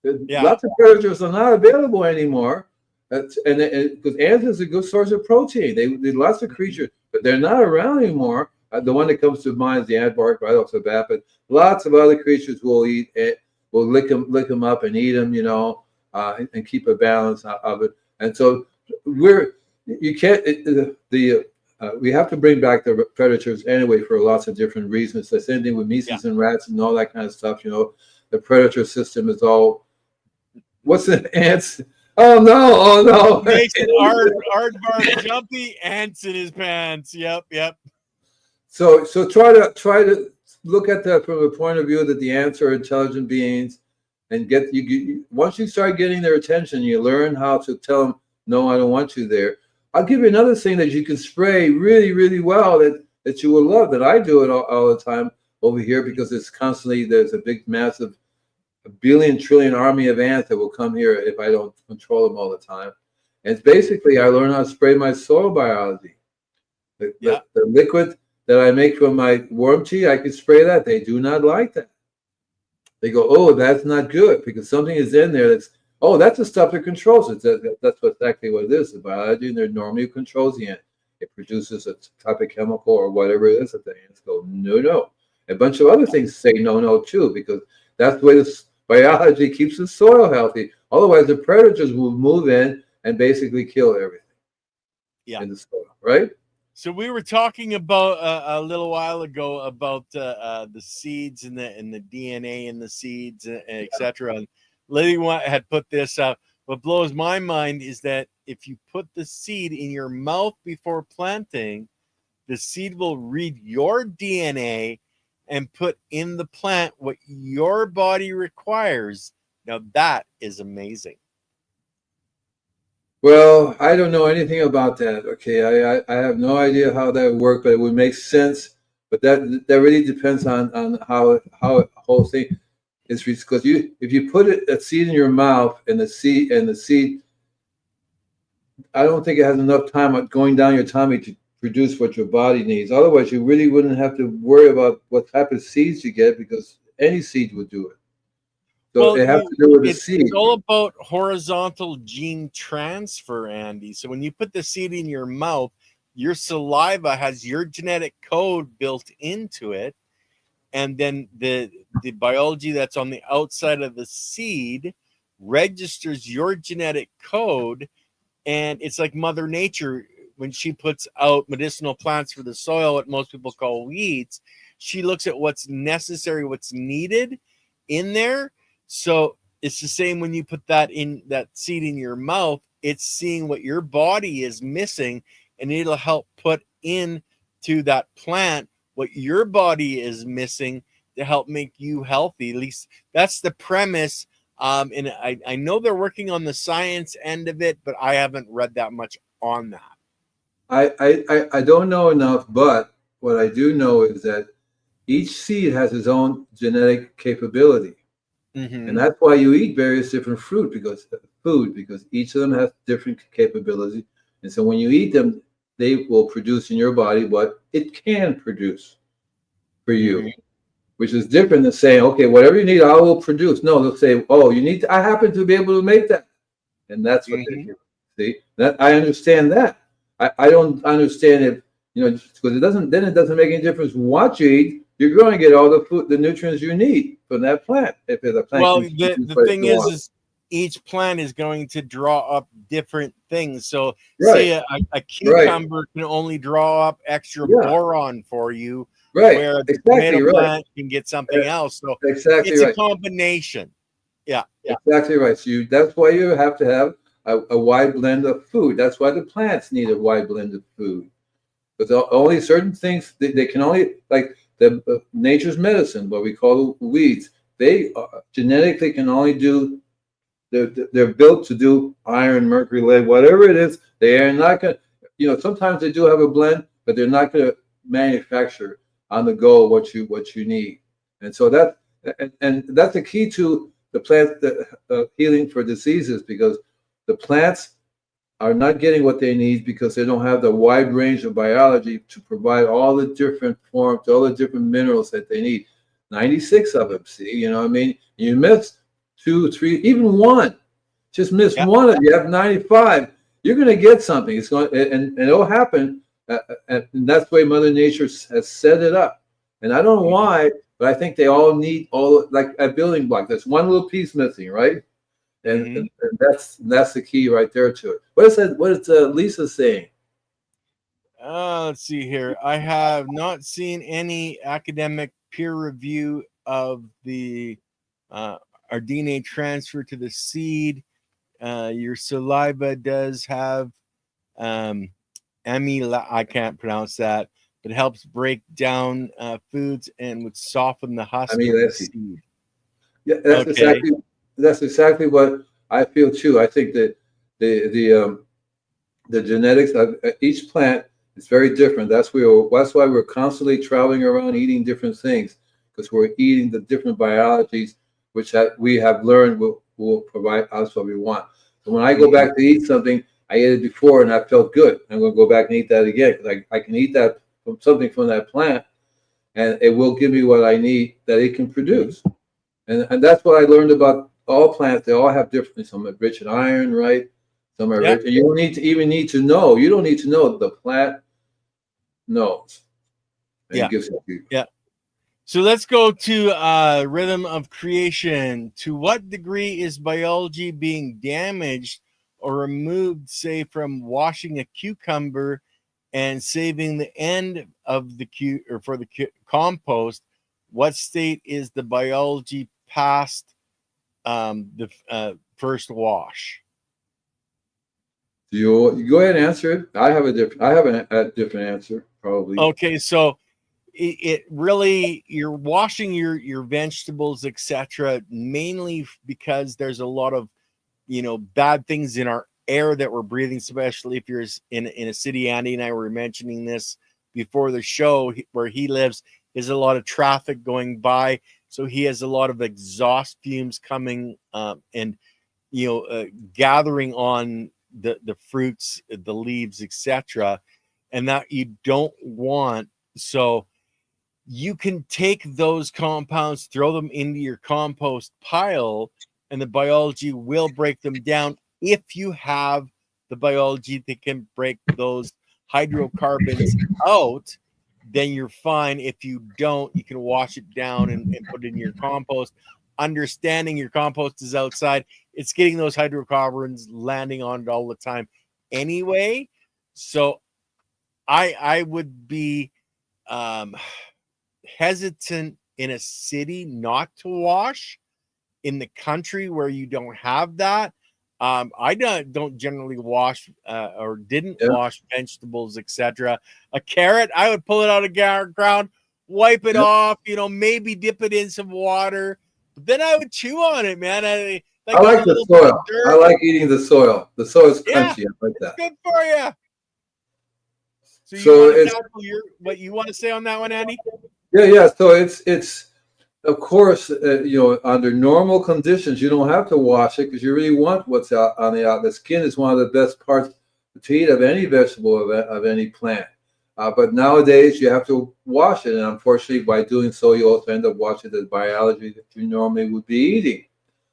Speaker 1: Lots of predators are not available anymore. Because ants is a good source of protein. They lots of creatures, but they're not around anymore. The one that comes to mind is the aardvark right off the bat, but lots of other creatures will eat it, will lick them up and eat them, and keep a balance of it. And so we have to bring back the predators anyway for lots of different reasons. The same thing with mice and rats and all that kind of stuff. The predator system is all. What's the ants?
Speaker 2: Oh no! Oh no!
Speaker 1: Makes it aardvark jumpy, ants in his pants. Yep.
Speaker 2: So try to look at that from the point of view that the ants are intelligent beings, and once you start getting their attention, you learn how to tell them, no, I don't want you there. I'll give you another thing that you can spray really, really well that you will love. That I do it all the time over here because it's constantly there's a big, massive, a billion trillion army of ants that will come here if I don't control them all the time. And it's basically I learn how to spray my soil biology. The liquid that I make from my worm tea, I can spray that. They do not like that. They go, oh, that's not good because something is in there that's, oh, that's the stuff that controls it. That's exactly what it is. The biology in there normally controls the ant. It produces a type of chemical or whatever it is that the ants go, no, no. A bunch of other things say no, no, too, because that's the way this biology keeps the soil healthy. Otherwise, the predators will move in and basically kill everything in the soil, right?
Speaker 1: So we were talking about a little while ago about the seeds and the DNA in the seeds, etc. And Lily had put this out. What blows my mind is that if you put the seed in your mouth before planting, the seed will read your DNA and put in the plant what your body requires. Now that is amazing.
Speaker 2: Well, I don't know anything about that. Okay, I have no idea how that would work, but it would make sense. But that really depends on how the whole thing is because if you put a seed in your mouth and the seed, I don't think it has enough time going down your tummy to produce what your body needs. Otherwise, you really wouldn't have to worry about what type of seeds you get because any seed would do it. So
Speaker 1: Well,
Speaker 2: it has to do with the seed.
Speaker 1: it's all about horizontal gene transfer, Andy. So when you put the seed in your mouth, your saliva has your genetic code built into it, and then the biology that's on the outside of the seed registers your genetic code, and it's like Mother Nature when she puts out medicinal plants for the soil, what most people call weeds. She looks at what's necessary, what's needed in there. So it's the same when you put that seed in your mouth, it's seeing what your body is missing, and it'll help put into that plant what your body is missing to help make you healthy. At least that's the premise. And I know they're working on the science end of it, but I haven't read that much on that.
Speaker 2: I don't know enough, but what I do know is that each seed has its own genetic capability.
Speaker 1: Mm-hmm.
Speaker 2: And that's why you eat various different because each of them has different capabilities. And so when you eat them, they will produce in your body what it can produce for you, mm-hmm. which is different than saying, okay, whatever you need, I will produce. No, they'll say, oh, I happen to be able to make that. And that's what mm-hmm. they do. See, that I understand that. I don't understand if, because it doesn't make any difference what you eat. You're going to get all the nutrients you need from that plant. If it's a plant.
Speaker 1: Well, the thing is each plant is going to draw up different things. So say a cucumber can only draw up extra boron for you, where the tomato plant can get something else. So it's a combination. Yeah.
Speaker 2: Exactly right. So that's why you have to have a wide blend of food. That's why the plants need a wide blend of food. Because only certain things, they can only, like the nature's medicine, what we call weeds, they genetically can only do, they're built to do iron, mercury, lead, whatever it is. They are not going to, sometimes they do have a blend, but they're not going to manufacture on the go what you need. And so and that's the key to the plant healing for diseases, because the plants are not getting what they need because they don't have the wide range of biology to provide all the different forms, all the different minerals that they need. 96 of them, see, you miss 2, 3, even one. Just miss one of you have 95. You're going to get something. It's going, and it'll happen. And that's the way Mother Nature has set it up. And I don't know why, but I think they all need like a building block. There's one little piece missing, right? And that's the key right there to it. What is that? What is Lisa saying?
Speaker 1: Let's see here. I have not seen any academic peer review of the our DNA transfer to the seed. your saliva does have um, I can't pronounce that, but helps break down foods and would soften the
Speaker 2: I
Speaker 1: husk
Speaker 2: mean,
Speaker 1: of the
Speaker 2: let's see.
Speaker 1: seed.
Speaker 2: Yeah,
Speaker 1: Okay.
Speaker 2: that's exactly what I feel too. I think that the genetics of each plant is very different. That's why we're constantly traveling around eating different things, because we're eating the different biologies we have learned will provide us what we want. So when I go
Speaker 1: Mhm.
Speaker 2: back to eat something, I ate it before and I felt good. I'm going to go back and eat that again because I can eat that from something from that plant, and it will give me what I need that it can
Speaker 1: Mhm.
Speaker 2: produce. And that's what I learned about all plants. They all have different. Some are rich in iron, right? Some are
Speaker 1: Yeah.
Speaker 2: rich. And you don't need to know. You don't need to know. The plant knows and
Speaker 1: Yeah.
Speaker 2: gives it to you.
Speaker 1: Yeah. So let's go to rhythm of creation. To what degree is biology being damaged or removed, say, from washing a cucumber and saving the end of the or for the compost? What state is the biology past the first wash?
Speaker 2: You go ahead and answer it. I have a different answer probably.
Speaker 1: Okay, so it really, you're washing your vegetables, etc., mainly because there's a lot of bad things in our air that we're breathing, especially if you're in a city. Andy and I were mentioning this before the show. Where he lives is a lot of traffic going by, so he has a lot of exhaust fumes coming and you know uh, gathering on the fruits, the leaves, etc., and that you don't want. So you can take those compounds, throw them into your compost pile, and the biology will break them down if you have the biology that can break those hydrocarbons out. Then you're fine. If you don't, you can wash it down and put it in your compost. Understanding your compost is outside, it's getting those hydrocarbons landing on it all the time anyway. So I would be um hesitant in a city not to wash. In the country where you don't have that, I don't generally wash or didn't
Speaker 2: Yeah,
Speaker 1: wash vegetables, etc. A carrot, I would pull it out of ground, wipe it
Speaker 2: yeah.
Speaker 1: off, maybe dip it in some water, but then I would chew on it, man. I
Speaker 2: I
Speaker 1: like a
Speaker 2: like the
Speaker 1: little bit of
Speaker 2: soil. I
Speaker 1: dirt.
Speaker 2: like eating the soil. The soil is
Speaker 1: Yeah,
Speaker 2: crunchy. I like
Speaker 1: it's
Speaker 2: that.
Speaker 1: good for you. So you
Speaker 2: So
Speaker 1: want to
Speaker 2: it's
Speaker 1: tackle what you want to say on that one, Andy?
Speaker 2: yeah. So it's of course, under normal conditions, you don't have to wash it because you really want what's out on the out. The skin is one of the best parts to eat of any vegetable of any plant. But nowadays, you have to wash it, and unfortunately, by doing so, you also end up washing the biology that you normally would be eating.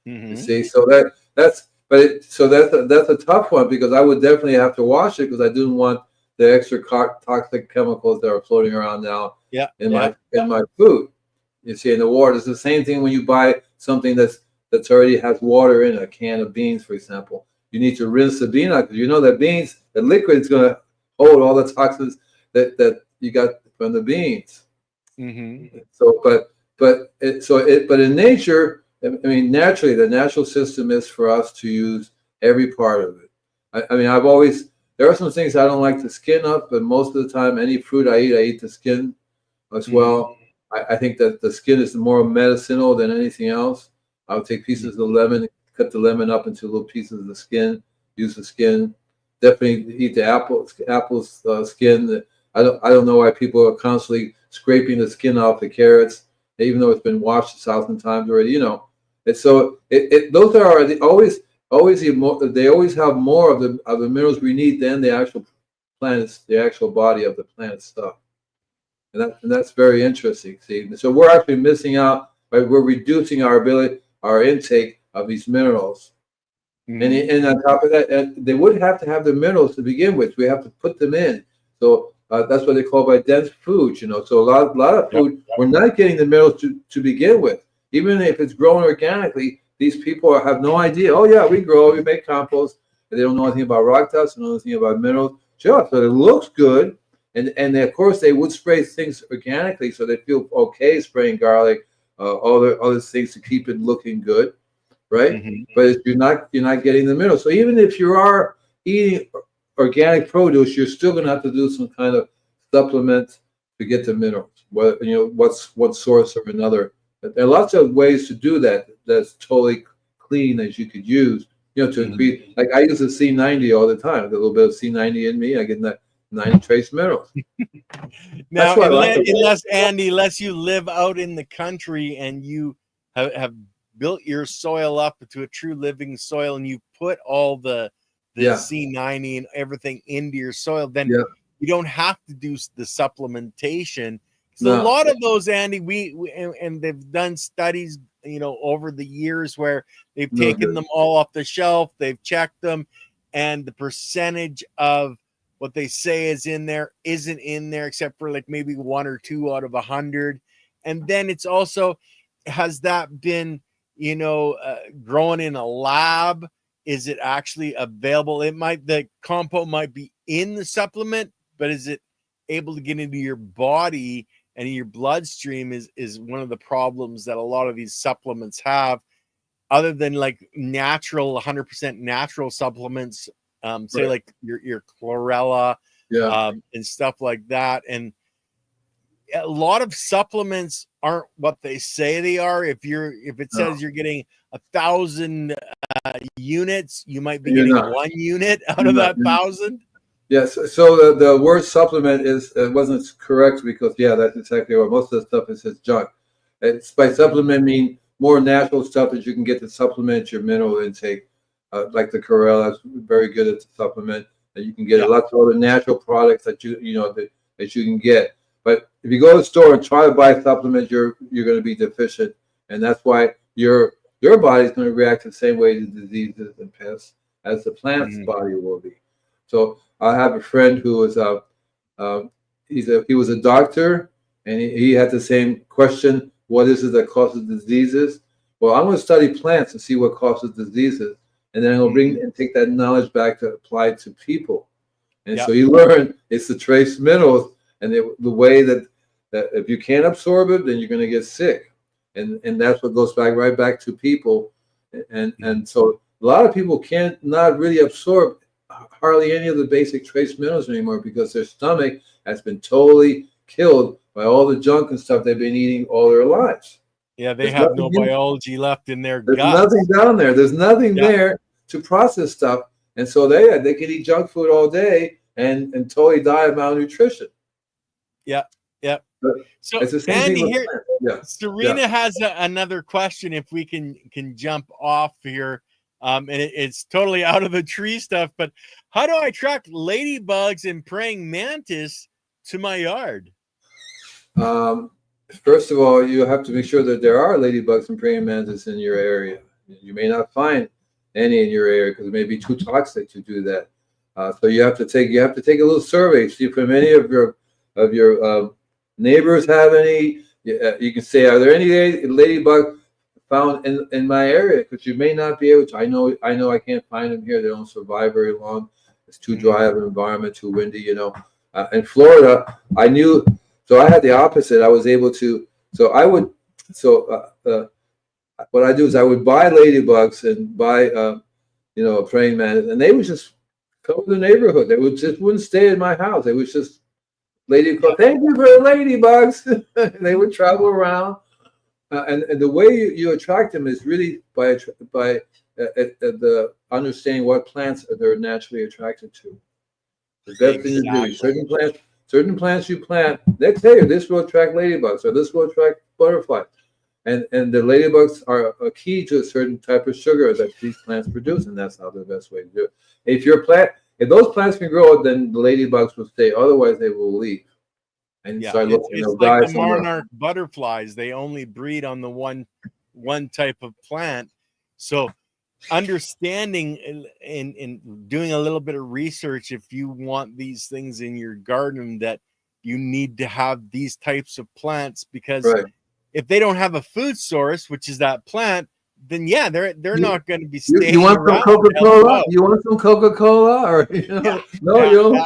Speaker 2: You
Speaker 1: Mm-hmm.
Speaker 2: see, so that's a tough one because I would definitely have to wash it because I didn't want the extra toxic chemicals that are floating around now
Speaker 1: Yeah,
Speaker 2: in
Speaker 1: yeah.
Speaker 2: my food. You see, in the water, it's the same thing when you buy something that's already has water in it, a can of beans, for example. You need to rinse the bean out because you know that beans, the liquid is going to hold all the toxins that you got from the beans.
Speaker 1: Mm-hmm.
Speaker 2: So, but in nature, I mean, naturally, the natural system is for us to use every part of it. I mean, there are some things I don't like the skin of, but most of the time, any fruit I eat the skin as
Speaker 1: Mm-hmm.
Speaker 2: well. I think that the skin is more medicinal than anything else. I would take pieces of lemon, cut the lemon up into little pieces of the skin, use the skin. Definitely eat the apple's skin. I don't know why people are constantly scraping the skin off the carrots, even though it's been washed 1,000 times already. And so those are they always have more of the minerals we need than the actual body of the plant stuff. And that's very interesting. See, so we're actually missing out by we're reducing our intake of these minerals.
Speaker 1: Mm-hmm.
Speaker 2: And on top of that, they would have to have the minerals to begin with. We have to put them in. So that's what they call by dense foods. So a lot of
Speaker 1: Yep.
Speaker 2: food we're not getting the minerals to begin with. Even if it's grown organically, these people have no idea. Oh yeah, we make compost, and they don't know anything about rock dust, don't know anything about minerals. Sure, so it looks good, and of course they would spray things organically, so they feel okay spraying garlic, other things to keep it looking good, right?
Speaker 1: Mhm.
Speaker 2: But you're not getting the minerals. So even if you are eating organic produce, you're still going to have to do some kind of supplement to get the minerals. What's one source or another. There are lots of ways to do that. That's totally clean as you could use. To increase. Like I use the C90 all the time. A little bit of C90 in me, I get that 90 trace minerals.
Speaker 1: Now,
Speaker 2: That's what I like about it.
Speaker 1: unless you live out in the country and you have built your soil up to a true living soil, and you put all the
Speaker 2: Yeah,
Speaker 1: C90 and everything into your soil, then
Speaker 2: yeah,
Speaker 1: you don't have to do the supplementation. So a
Speaker 2: no,
Speaker 1: lot of those, Andy, and they've done studies, over the years where they've
Speaker 2: no
Speaker 1: taken
Speaker 2: good.
Speaker 1: them all off the shelf, they've checked them, and the percentage of what they say is in there isn't in there, except for like maybe 1 or 2 out of 100. And then it's also, has that been, grown in a lab? Is it actually available? The compo might be in the supplement, but is it able to get into your body and in your bloodstream is one of the problems that a lot of these supplements have, other than like natural, 100% natural supplements, say
Speaker 2: Right.
Speaker 1: like your chlorella,
Speaker 2: Yeah,
Speaker 1: and stuff like that. And a lot of supplements aren't what they say they are. If it
Speaker 2: no,
Speaker 1: says you're getting 1,000 units, you might be
Speaker 2: you're
Speaker 1: getting
Speaker 2: not.
Speaker 1: 1 unit out
Speaker 2: You're
Speaker 1: of
Speaker 2: not.
Speaker 1: that 1,000.
Speaker 2: Yes. So the word supplement is wasn't correct because that's exactly what most of the stuff is junk. It's by supplement mean more natural stuff that you can get to supplement your mineral intake, like the Corel. That's very good at the supplement. That you can get
Speaker 1: Yeah.
Speaker 2: lots of other natural products that that you can get. But if you go to the store and try to buy a supplement, you're going to be deficient, and that's why your body's going to react the same way to diseases and pests as the plant's
Speaker 1: Mhm.
Speaker 2: body will be. So I have a friend who was he was a doctor, and he had the same question: what is it that causes diseases? Well, I'm going to study plants and see what causes diseases, and then I'll bring and take that knowledge back to apply it to people. And
Speaker 1: Yeah.
Speaker 2: so you learn it's the trace minerals and the way that if you can't absorb it, then you're going to get sick, and that's what goes right back to people, and so a lot of people can't not really absorb hardly any of the basic trace minerals anymore because their stomach has been totally killed by all the junk and stuff they've been eating all their lives.
Speaker 1: Yeah, they
Speaker 2: There's
Speaker 1: have no
Speaker 2: nothing in,
Speaker 1: biology left in their
Speaker 2: there's
Speaker 1: guts.
Speaker 2: nothing down there. There's nothing
Speaker 1: Yeah.
Speaker 2: there to process stuff, and so they can eat junk food all day and totally die of malnutrition.
Speaker 1: Yeah. Yeah.
Speaker 2: But
Speaker 1: So
Speaker 2: it's the same thing
Speaker 1: Andy,
Speaker 2: with
Speaker 1: here,
Speaker 2: plants. Yeah, yeah.
Speaker 1: Serena has another question. If we can jump off here, and it's totally out of the tree stuff. But how do I attract ladybugs and praying mantis to my yard?
Speaker 2: Um, First of all, you have to make sure that there are ladybugs and praying mantis in your area. You may not find any in your area because it may be too toxic to do that. So you have to take a little survey, see if any of your neighbors have any. You can say, are there any ladybug found in my area? Because you may not be able to. I know I can't find them here. They don't survive very long. It's too dry of an environment, too windy. In Florida, I knew. So I had the opposite. I was able to. So I would. So what I do is I would buy ladybugs and buy a praying mantis, and they would just cover the neighborhood. They wouldn't stay in my house. They would just
Speaker 1: Yeah.
Speaker 2: thank you for the ladybugs. They would travel around, and the way you attract them is really by the understanding what plants they're naturally attracted to. The best thing to do.
Speaker 1: Exactly.
Speaker 2: Certain plants you plant, they tell you this will attract ladybugs or this will attract butterflies. And the ladybugs are a key to a certain type of sugar that these plants produce, and that's how the best way to do it. If those plants can grow, then the ladybugs will stay. Otherwise, they will leave and
Speaker 1: Yeah,
Speaker 2: start looking.
Speaker 1: it's
Speaker 2: They'll
Speaker 1: like
Speaker 2: die
Speaker 1: the
Speaker 2: somewhere else.
Speaker 1: monarch butterflies. They only breed on the one type of plant. So understanding and doing a little bit of research, if you want these things in your garden, that you need to have these types of plants, because
Speaker 2: Right.
Speaker 1: if they don't have a food source, which is that plant, then yeah, they're
Speaker 2: You,
Speaker 1: not going to be
Speaker 2: you
Speaker 1: staying
Speaker 2: want some
Speaker 1: around to help you
Speaker 2: Coca-Cola?
Speaker 1: out.
Speaker 2: You want some Coca-Cola? Or
Speaker 1: Yeah,
Speaker 2: no,
Speaker 1: yeah,
Speaker 2: you don't.
Speaker 1: yeah,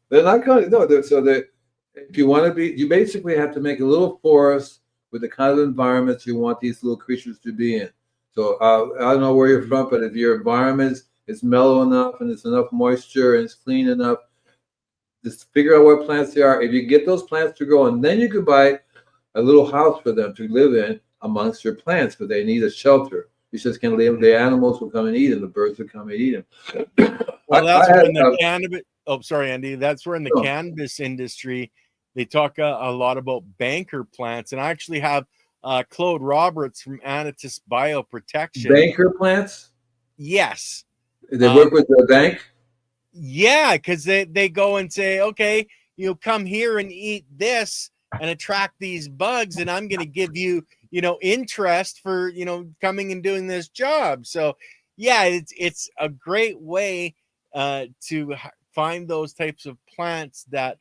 Speaker 2: They're not going. No, if you want to be, you basically have to make a little forest with the kind of environments you want these little creatures to be in. So I don't know where you're from, but if your environment is mellow enough and it's enough moisture and it's clean enough, just figure out what plants they are. If you get those plants to grow, and then you could buy a little house for them to live in amongst your plants, because they need a shelter. You just can't leave. The animals will come and eat them. The birds will come and eat them.
Speaker 1: Well, that's where in the cannabis. Oh, sorry, Andy. That's where in the cannabis industry they talk a lot about banker plants, and I actually have Claude Roberts from Anatis Bioprotection.
Speaker 2: Banker plants?
Speaker 1: Yes.
Speaker 2: They work with the bank?
Speaker 1: Yeah, because they go and say, okay, you know, come here and eat this and attract these bugs, and I'm going to give you, you know, interest for, you know, coming and doing this job. So yeah, it's a great way to find those types of plants that,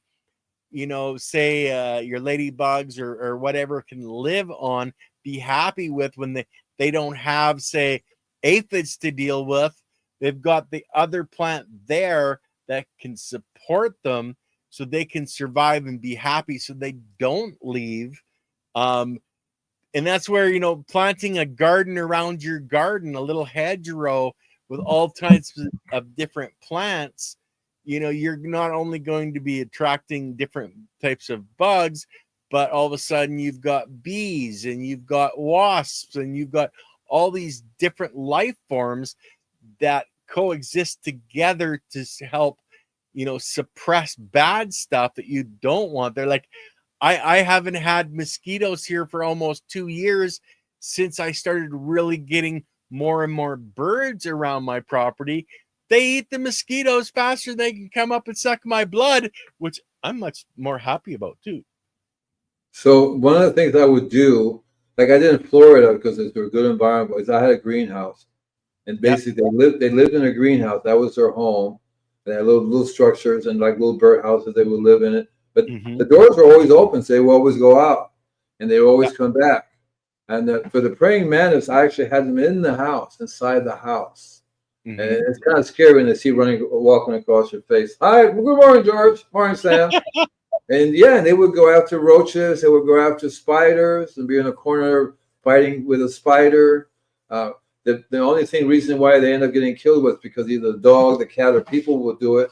Speaker 1: you know, say your ladybugs or whatever can live on, be happy with when they don't have, say, aphids to deal with. They've got the other plant there that can support them so they can survive and be happy so they don't leave. And that's where, you know, planting a garden around your garden, a little hedgerow with all types of different plants, you know, you're not only going to be attracting different types of bugs, but all of a sudden you've got bees and you've got wasps and you've got all these different life forms that coexist together to help, you know, suppress bad stuff that you don't want. They're like, I haven't had mosquitoes here for almost 2 years since I started really getting more and more birds around my property. They eat the mosquitoes faster than they can come up and suck my blood, which I'm much more happy about too.
Speaker 2: So one of the things I would do, like I did in Florida because it's a good environment, is I had a greenhouse. And basically they lived in a greenhouse. That was their home. They had little structures and like little bird houses. They would live in it. But the doors were always open, so they would always go out. And they would always come back. And for the praying mantis, I actually had them in the house, inside the house. And it's kind of scary when they see walking across your face. Hi, good morning, George. Morning, Sam. And yeah, they would go after roaches. They would go after spiders and be in a corner fighting with a spider. The only reason why they end up getting killed was because either the dog, the cat, or people would do it.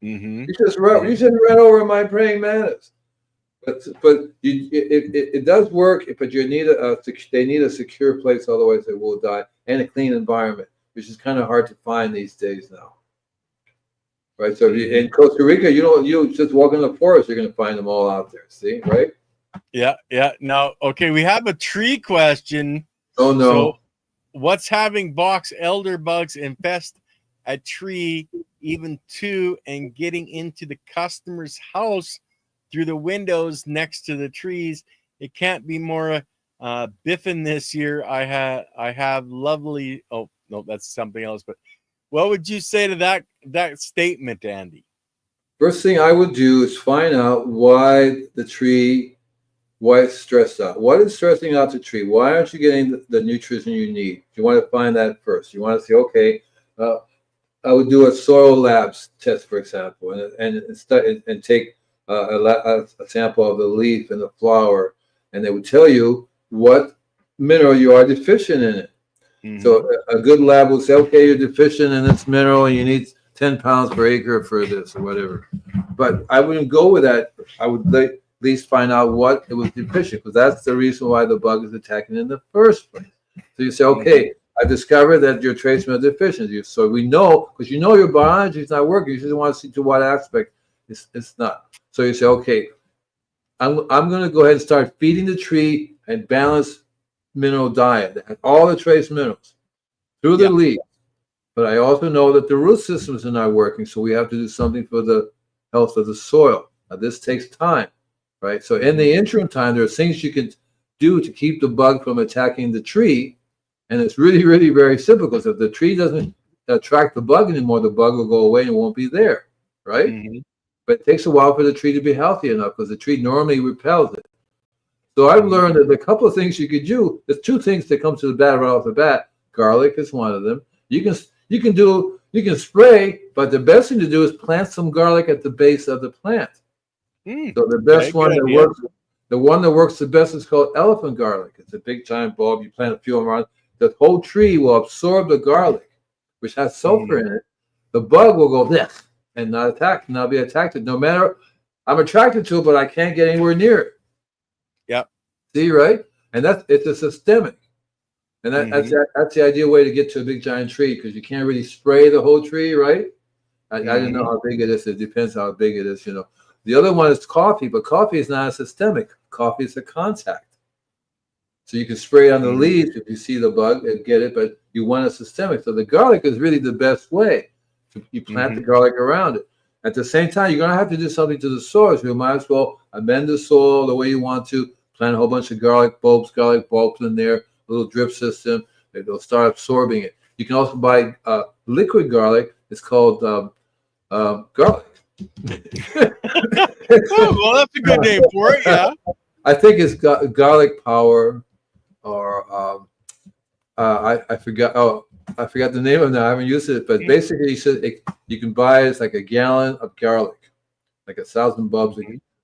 Speaker 2: You shouldn't run over my praying mantis. But it does work. But they need a secure place, otherwise they will die, and a clean environment, which is kind of hard to find these days now. Right. So in Costa Rica, you just walk in the forest, you're going to find them all out there. See, right?
Speaker 1: Yeah. Now, okay, we have a tree question.
Speaker 2: Oh no.
Speaker 1: So, what's having box elder bugs infest a tree, even two, and getting into the customer's house through the windows next to the trees? It can't be more biffin this year. I have lovely. Oh no, that's something else. But what would you say to that statement, Andy?
Speaker 2: First thing I would do is find out why it's stressed out. What is stressing out the tree? Why aren't you getting the nutrition you need? You want to find that first. You want to say, okay, I would do a soil labs test, for example, and take a sample of the leaf and the flower, and they would tell you what mineral you are deficient in it. So a good lab will say, okay, you're deficient in this mineral and you need 10 pounds per acre for this or whatever. But I wouldn't go with that. I would at least find out what it was deficient, because that's the reason why the bug is attacking in the first place. So you say, okay, I discovered that your trace mineral deficiency. So we know, because you know your biology is not working. You just want to see to what aspect it's not. So you say, okay, I'm going to go ahead and start feeding the tree a balanced mineral diet that has all the trace minerals through the leaves. But I also know that the root systems are not working, so we have to do something for the health of the soil. Now, this takes time, right? So in the interim time, there are things you can do to keep the bug from attacking the tree. And it's really, really very simple, because if the tree doesn't attract the bug anymore, the bug will go away and it won't be there, right? But it takes a while for the tree to be healthy enough, because the tree normally repels it. So I've learned that a couple of things you could do. There's two things that come to the bat right off the bat. Garlic is one of them. You can spray, but the best thing to do is plant some garlic at the base of the plant. So the best one that works, the one that works the best is called elephant garlic. It's a big giant bulb. You plant a few of them around. the whole tree will absorb the garlic, which has sulfur in it. The bug will go this and not be attacked. No matter, I'm attracted to it, but I can't get anywhere near it.
Speaker 1: Yep.
Speaker 2: See, right? And it's a systemic. And that's the ideal way to get to a big giant tree, because you can't really spray the whole tree, right? I didn't know how big it is. It depends how big it is, The other one is coffee, but coffee is not a systemic. Coffee is a contact. So you can spray on the leaves if you see the bug and get it, but you want a systemic. So the garlic is really the best way. You plant the garlic around it. At the same time, you're going to have to do something to the soil. So you might as well amend the soil the way you want to. Plant a whole bunch of garlic bulbs in there, a little drip system. It'll start absorbing it. You can also buy liquid garlic. It's called garlic.
Speaker 1: Well, that's a good name for it, yeah.
Speaker 2: I think it's garlic power, or I forgot. Oh, I forgot the name of it. I haven't used it, but basically, you can buy it's like a gallon of garlic, like 1,000 bulbs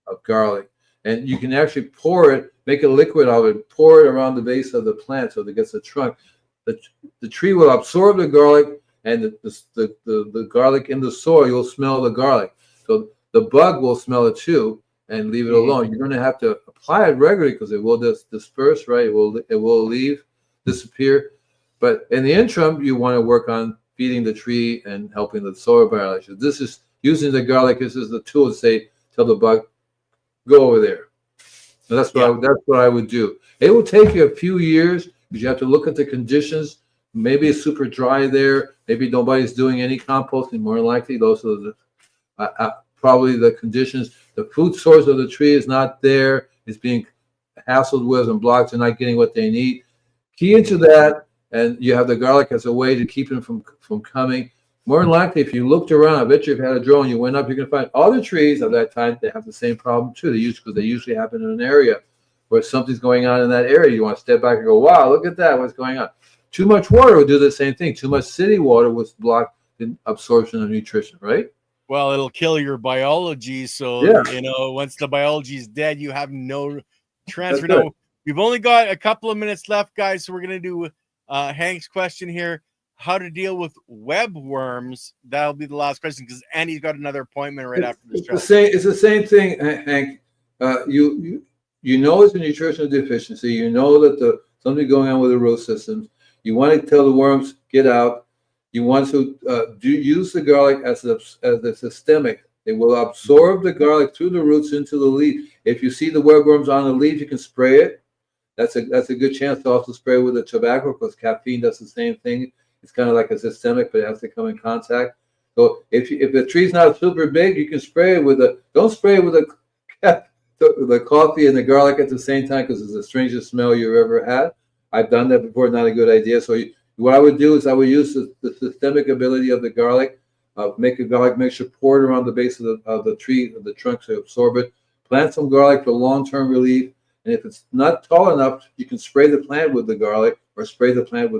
Speaker 2: of garlic, and you can actually pour it, make a liquid of it, pour it around the base of the plant so that it gets a trunk. The tree will absorb the garlic, and the garlic in the soil, you'll smell the garlic. So the bug will smell it too and leave it alone. You're going to have to apply it regularly because it will disperse, right? It will disappear. But in the interim, you want to work on feeding the tree and helping the soil biology. This is using the garlic. This is the tool to say, tell the bug, go over there. So that's what I would do. It will take you a few years because you have to look at the conditions. Maybe it's super dry there. Maybe nobody's doing any composting. More likely, those are probably the conditions. The food source of the tree is not there. It's being hassled with and blocked. They're not getting what they need. Key into that, and you have the garlic as a way to keep them from coming. More than likely, if you looked around, I bet you if you had a drone, you went up, you're going to find other trees of that time that have the same problem too. Because they usually happen in an area where something's going on in that area. You want to step back and go, wow, look at that. What's going on? Too much water would do the same thing. Too much city water would block the absorption of nutrition, right?
Speaker 1: Well, it'll kill your biology. So, once the biology is dead, you have no transfer. Now, we've only got a couple of minutes left, guys. So we're going to do Hank's question here. How to deal with web worms. That'll be the last question because Andy's got another appointment after the show.
Speaker 2: It's the same thing, Hank. You know it's a nutritional deficiency. You know that something going on with the root systems. You want to tell the worms, get out. You want to use the garlic as a systemic. It will absorb the garlic through the roots into the leaf. If you see the webworms on the leaf, you can spray it. That's a good chance to also spray with the tobacco because caffeine does the same thing. It's kind of like a systemic, but it has to come in contact. So if the tree's not super big, you can spray it don't spray it with the coffee and the garlic at the same time because it's the strangest smell you've ever had. I've done that before, not a good idea. So what I would do is I would use the systemic ability of the garlic, make a garlic mixture, pour it around the base of the tree, of the trunk to absorb it, plant some garlic for long-term relief. And if it's not tall enough, you can spray the plant with the garlic or spray the plant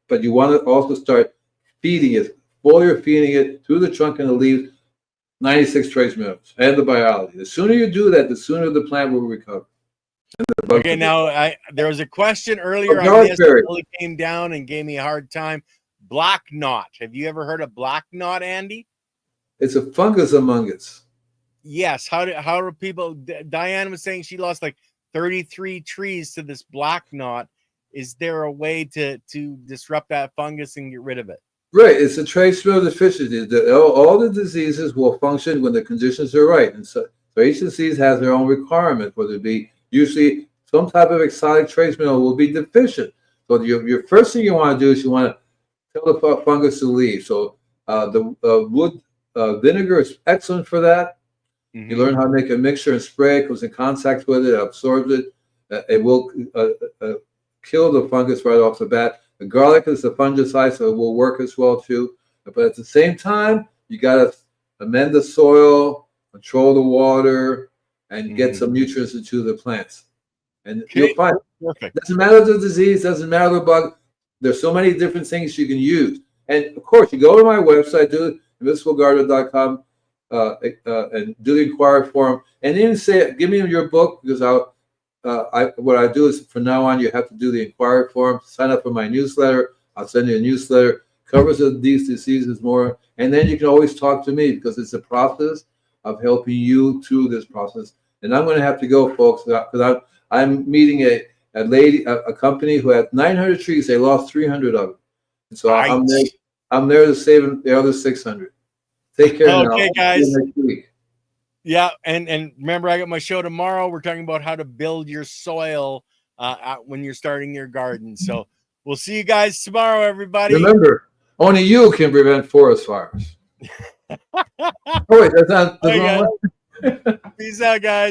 Speaker 2: but you want to also start feeding it, foliar feeding it through the trunk and the leaves, 96 trace minerals and the biology. The sooner you do that, the sooner the plant will recover.
Speaker 1: Okay, now there was a question earlier on this that really came down and gave me a hard time. Black knot. Have you ever heard of black knot, Andy?
Speaker 2: It's a fungus among us.
Speaker 1: Yes. How do people? Diane was saying she lost like 33 trees to this black knot. Is there a way to disrupt that fungus and get rid of it?
Speaker 2: Right. It's a trace mineral deficiency. All the diseases will function when the conditions are right. And so each disease has their own requirement, whether it be usually some type of exotic trace mineral will be deficient. So your first thing you want to do is you want to tell the fungus to leave. So the wood vinegar is excellent for that. Mm-hmm. You learn how to make a mixture and spray it, goes in contact with it, absorbs it. It will kill the fungus right off the bat. The garlic is a fungicide, so it will work as well too. But at the same time, you got to amend the soil, control the water, and get some nutrients into the plants. And you'll find it doesn't matter the disease, doesn't matter the bug. There's so many different things you can use. And of course, you go to my website, do invinciblegardener.com, and do the inquiry form, and then say, give me your book because what I do is from now on, you have to do the inquiry form, sign up for my newsletter. I'll send you a newsletter, covers these diseases more, and then you can always talk to me because it's a process of helping you through this process. And I'm going to have to go, folks, because I'm meeting a company who had 900 trees. They lost 300 of them. And so I'm there to save the other 600. Take care now.
Speaker 1: Okay, guys.
Speaker 2: See you next week.
Speaker 1: Yeah, and remember, I got my show tomorrow. We're talking about how to build your soil when you're starting your garden. So we'll see you guys tomorrow, everybody.
Speaker 2: Remember, only you can prevent forest fires. Oh, wait, that's not the wrong one.
Speaker 1: Peace out, guys.